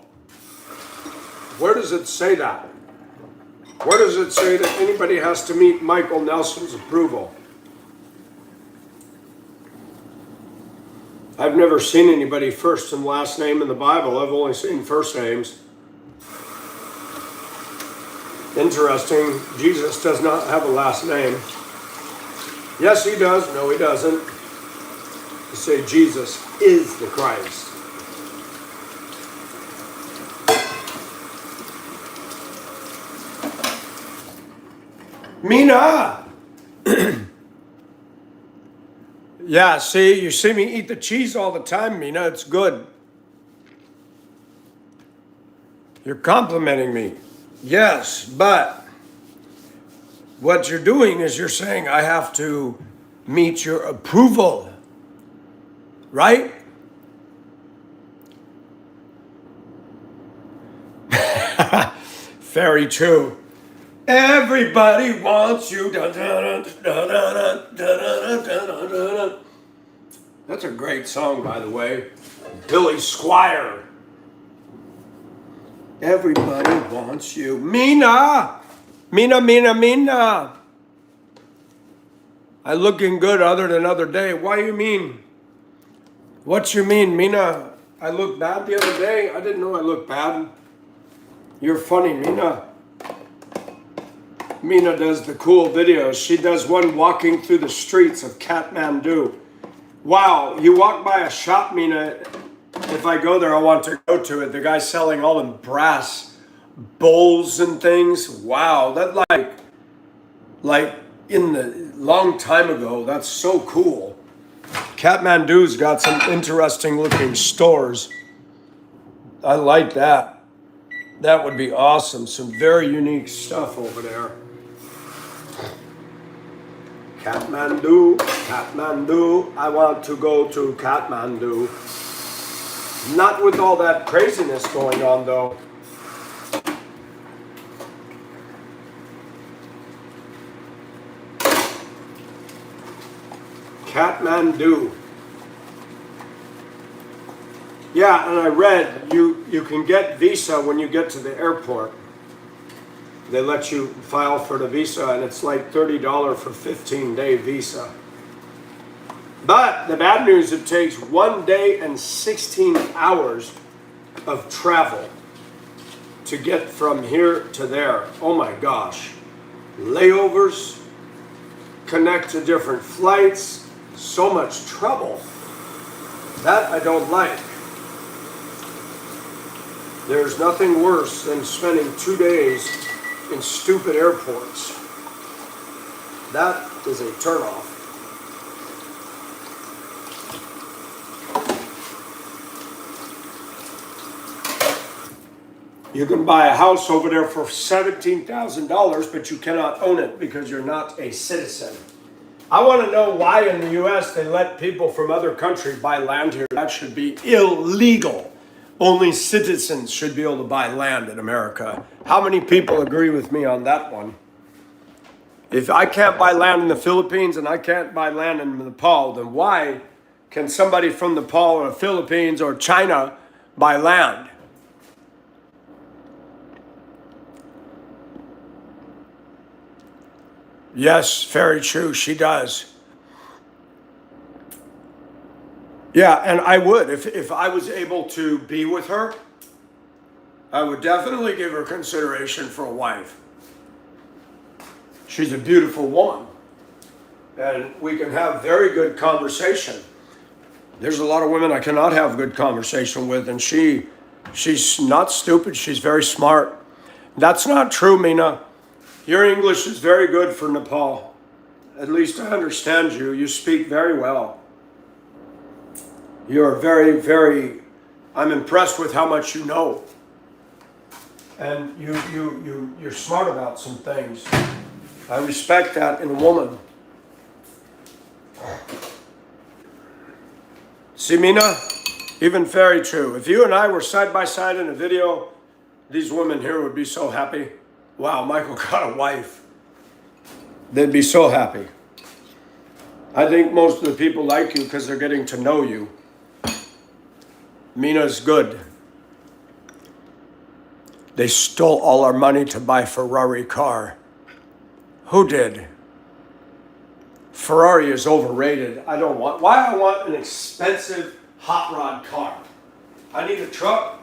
Where does it say that? Where does it say that anybody has to meet Michael Nelson's approval? I've never seen anybody first and last name in the Bible. I've only seen first names. Interesting. Jesus does not have a last name. Yes, he does. No, he doesn't. You say Jesus is the Christ. Mina! Yeah, see, you see me eat the cheese all the time, Mina. It's good. You're complimenting me. Yes, but what you're doing is you're saying I have to meet your approval, right? Very true. Everybody wants you. That's a great song, by the way. Billy Squire. Everybody wants you. Mina! Mina, Mina, Mina. I looking good other than other day. Why you mean? What you mean, Mina? I looked bad the other day. I didn't know I looked bad. You're funny, Mina. Mina does the cool videos. She does one walking through the streets of Kathmandu. Wow, you walk by a shop, Mina. If I go there, I want to go to it. The guy's selling all them brass bowls and things. Wow, that like in the long time ago. That's so cool. Kathmandu's got some interesting looking stores. I like that. That would be awesome. Some very unique stuff over there. Kathmandu, Kathmandu, I want to go to Kathmandu. Not with all that craziness going on though. Kathmandu. Yeah, and I read you can get visa when you get to the airport. They let you file for the visa, and it's like $30 for 15-day visa. But the bad news, it takes 1 day and 16 hours of travel to get from here to there. Oh my gosh. Layovers, connect to different flights, so much trouble. That I don't like. There's nothing worse than spending 2 days in stupid airports. That is a turnoff. You can buy a house over there for $17,000, but you cannot own it because you're not a citizen. I want to know why in the U.S. they let people from other countries buy land here. That should be illegal. Only citizens should be able to buy land in America. How many people agree with me on that one? If I can't buy land in the Philippines and I can't buy land in Nepal, then why can somebody from Nepal or the Philippines or China buy land? Yes, very true. She does. Yeah, and I would. If I was able to be with her, I would definitely give her consideration for a wife. She's a beautiful woman. And we can have very good conversation. There's a lot of women I cannot have good conversation with, and she's not stupid. She's very smart. That's not true, Mina. Your English is very good for Nepal. At least I understand you. You speak very well. You're I'm impressed with how much you know. And you're smart about some things. I respect that in a woman. See, Mina? Even very true. If you and I were side by side in a video, these women here would be so happy. Wow, Michael got a wife. They'd be so happy. I think most of the people like you because they're getting to know you. Mina's good. They stole all our money to buy a Ferrari car. Who did? Ferrari is overrated. I don't want, why I want an expensive hot rod car? I need a truck.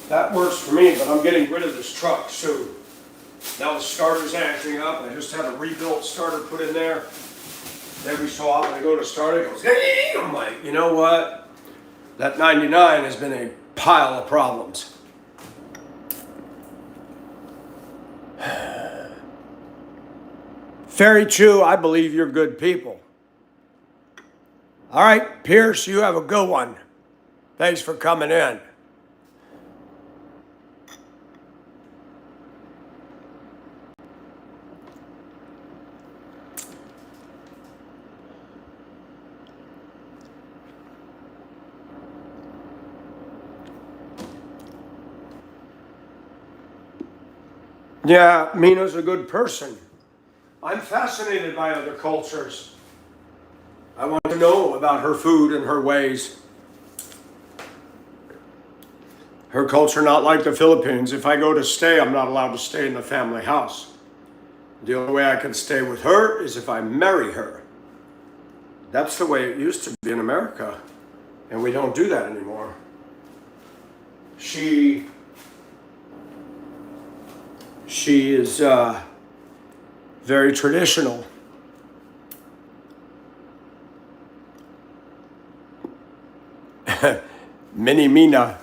That works for me, but I'm getting rid of this truck soon. Now the starter's acting up. I just had a rebuilt starter put in there. Every so often I go to start it, it goes, hey! I'm like, you know what? That 99 has been a pile of problems. Fairy Chew, I believe you're good people. All right, Pierce, you have a good one. Thanks for coming in. Yeah, Mina's a good person. I'm fascinated by other cultures. I want to know about her food and her ways. Her culture not like the Philippines. If I go to stay, I'm not allowed to stay in the family house. The only way I can stay with her is if I marry her. That's the way it used to be in America. And we don't do that anymore. She is very traditional. Mini Mina.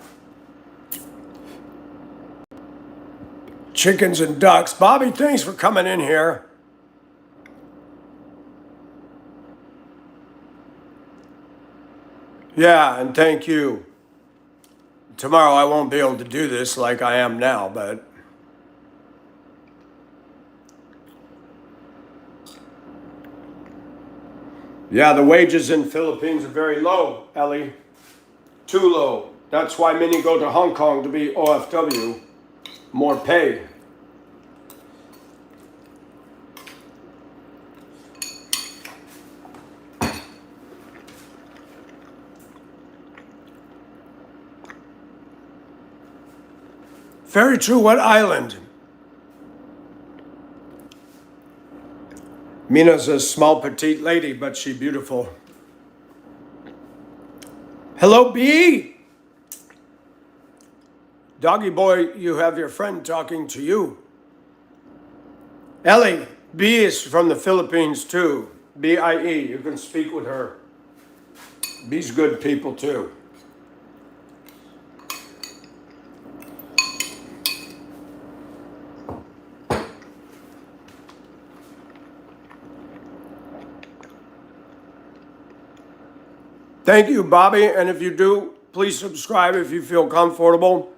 Chickens and ducks. Bobby, thanks for coming in here. Yeah, and thank you. Tomorrow I won't be able to do this like I am now, but yeah, the wages in Philippines are very low, Ellie. Too low. That's why many go to Hong Kong to be OFW. More pay. Very true. What island? Mina's a small, petite lady, but she's beautiful. Hello, B. Doggy boy, you have your friend talking to you. Ellie, B is from the Philippines too. B-I-E. You can speak with her. B's good people too. Thank you, Bobby. And if you do, please subscribe if you feel comfortable.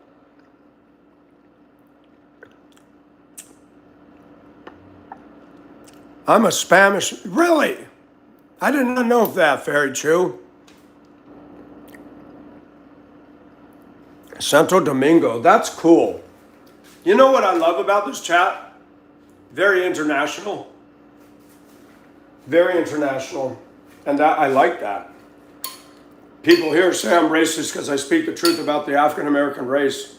I'm a Spanish. Really? I did not know that, Fairy Chew. Santo Domingo. That's cool. You know what I love about this chat? Very international. Very international. And that I like that. People here say I'm racist because I speak the truth about the African American race.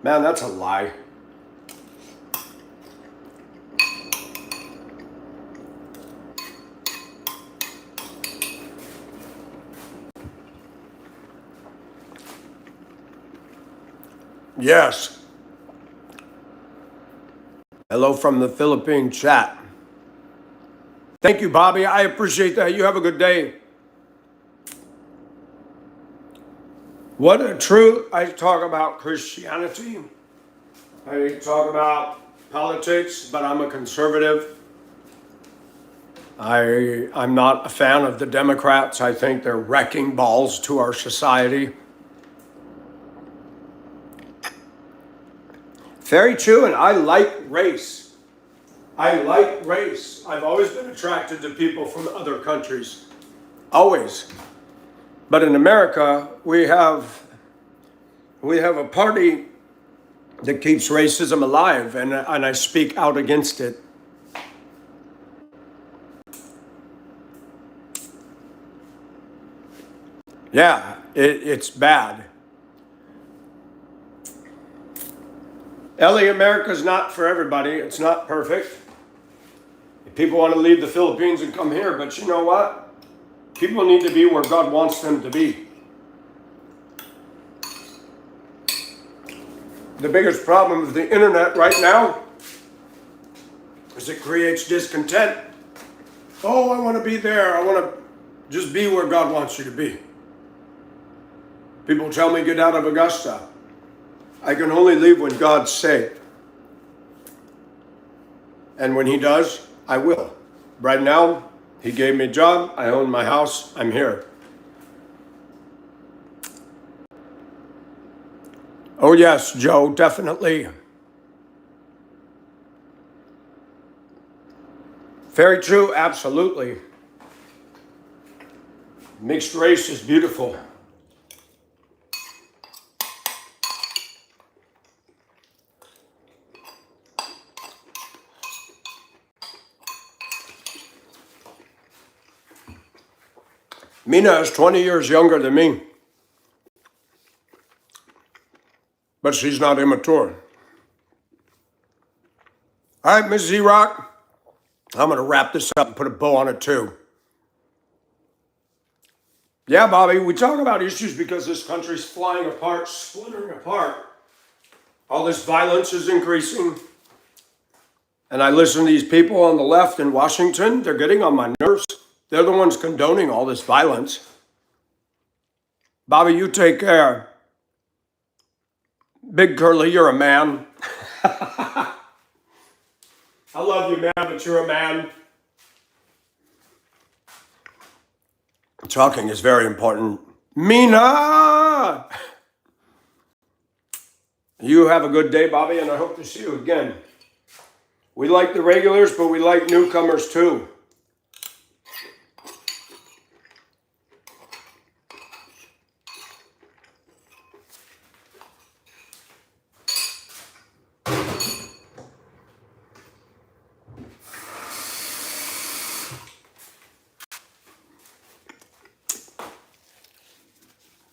Man, that's a lie. Yes. Hello from the Philippine chat. Thank you, Bobby. I appreciate that. You have a good day. What a truth. I talk about Christianity. I talk about politics, but I'm a conservative. I'm not a fan of the Democrats. I think they're wrecking balls to our society. Very true, and I like race. I like race. I've always been attracted to people from other countries. Always. But in America, we have a party that keeps racism alive, and I speak out against it. Yeah, it's bad. Ellie, America's not for everybody. It's not perfect. People want to leave the Philippines and come here, but you know what? People need to be where God wants them to be. The biggest problem with the internet right now is it creates discontent. Oh, I want to be there. I want to just be where God wants you to be. People tell me get out of Augusta. I can only leave when God says. And when He does, I will. Right now, He gave me a job. I own my house. I'm here. Oh yes, Joe, definitely. Very true, absolutely. Mixed race is beautiful. Mina is 20 years younger than me, but she's not immature. All right, Ms. Z-Rock, I'm going to wrap this up and put a bow on it too. Yeah, Bobby, we talk about issues because this country's flying apart, splintering apart. All this violence is increasing. And I listen to these people on the left in Washington. They're getting on my nerves. They're the ones condoning all this violence. Bobby, you take care. Big Curly, you're a man. I love you, man, but you're a man. Talking is very important. Mina! You have a good day, Bobby, and I hope to see you again. We like the regulars, but we like newcomers too.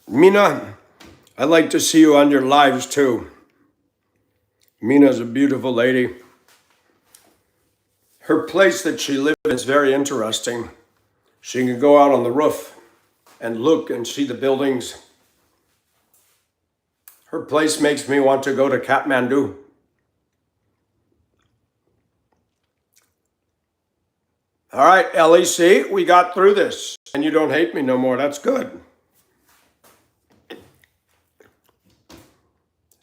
Mina, I'd like to see you on your lives too. Mina's a beautiful lady. Her place that she lives in is very interesting. She can go out on the roof and look and see the buildings. Her place makes me want to go to Kathmandu. All right, Ellie, see, we got through this. And you don't hate me no more. That's good.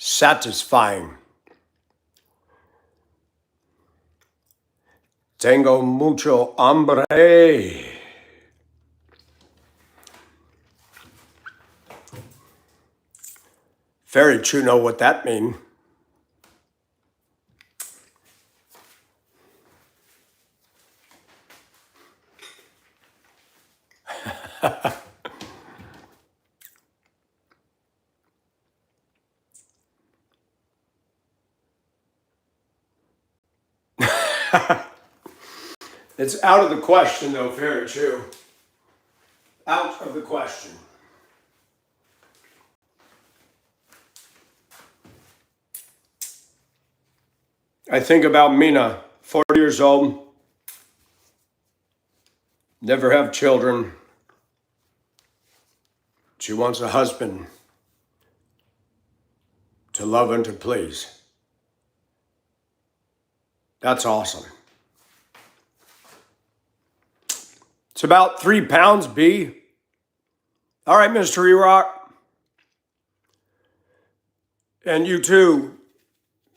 Satisfying. Tengo mucho hambre. Very true, know what that means. It's out of the question, though, very true. Out of the question. I think about Mina, 40 years old, never have children. She wants a husband to love and to please. That's awesome. It's about 3 pounds, B. All right, Mr. E-Rock. And you too,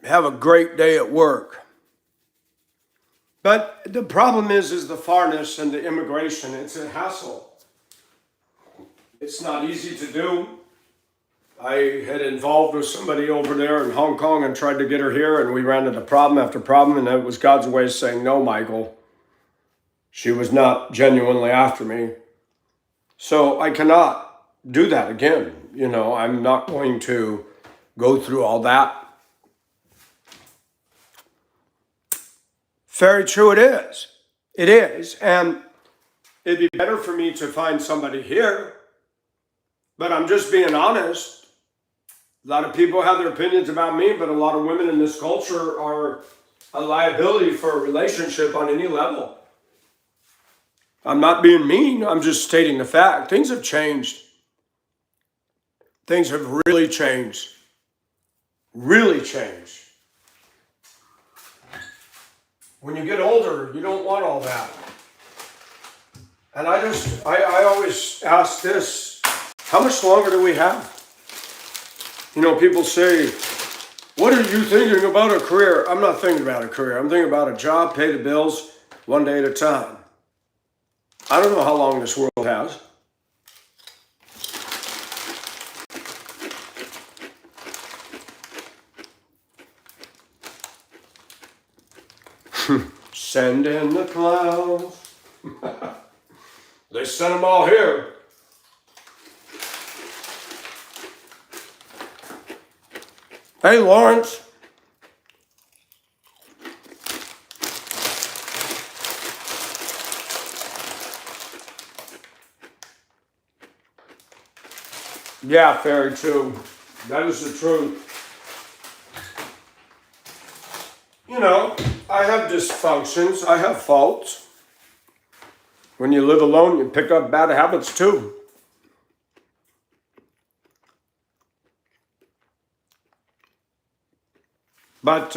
have a great day at work. But the problem is the farness and the immigration. It's a hassle. It's not easy to do. I had involved with somebody over there in Hong Kong and tried to get her here, and we ran into problem after problem, and it was God's way of saying, no, Michael. She was not genuinely after me. So I cannot do that again. You know, I'm not going to go through all that. Very true, it is. It is. And it'd be better for me to find somebody here, but I'm just being honest. A lot of people have their opinions about me, but a lot of women in this culture are a liability for a relationship on any level. I'm not being mean. I'm just stating the fact. Things have changed. Things have really changed. Really changed. When you get older, you don't want all that. And I always ask this, how much longer do we have? You know, people say, what are you thinking about a career? I'm not thinking about a career. I'm thinking about a job, pay the bills, one day at a time. I don't know how long this world has. Send in the clouds. They sent them all here. Hey, Lawrence. Yeah, very true. That is the truth. You know, I have dysfunctions. I have faults. When you live alone, you pick up bad habits too. But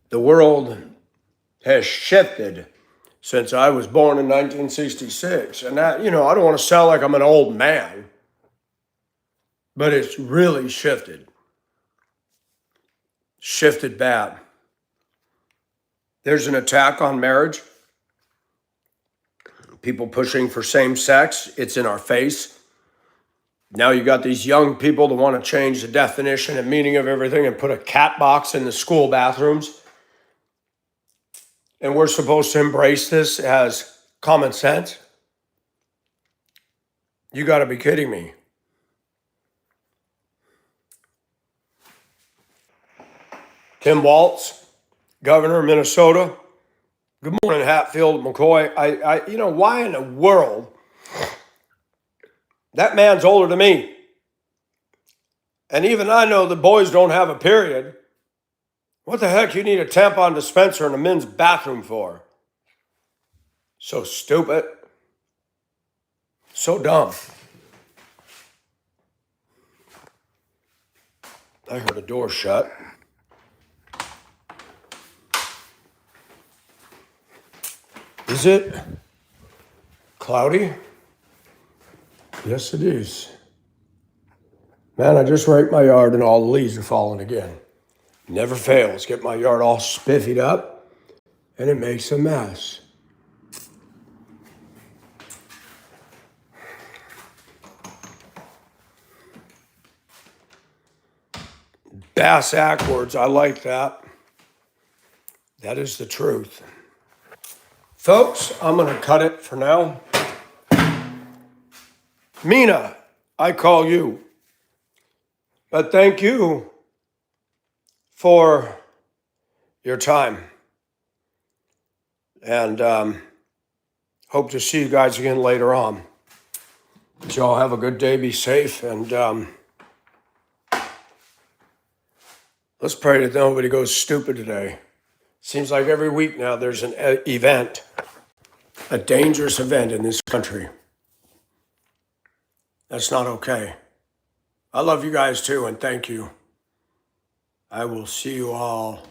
the world has shifted since I was born in 1966. And that, you know, I don't want to sound like I'm an old man, but it's really shifted. Shifted bad. There's an attack on marriage. People pushing for same sex. It's in our face. Now you got these young people that want to change the definition and meaning of everything and put a cat box in the school bathrooms. And we're supposed to embrace this as common sense? You got to be kidding me. Tim Walz, governor of Minnesota. Good morning, Hatfield, McCoy. You know, why in the world? That man's older than me. And even I know the boys don't have a period. What the heck you need a tampon dispenser in a men's bathroom for? So stupid. So dumb. I heard a door shut. Is it cloudy? Yes, it is. Man, I just raked my yard and all the leaves are falling again. Never fails. Get my yard all spiffied up and it makes a mess. Bass backwards, I like that. That is the truth. Folks, I'm going to cut it for now. Mina, I call you. But thank you for your time. And hope to see you guys again later on. But y'all have a good day, be safe, and let's pray that nobody goes stupid today. Seems like every week now there's an event, a dangerous event in this country. That's not okay. I love you guys too, and thank you. I will see you all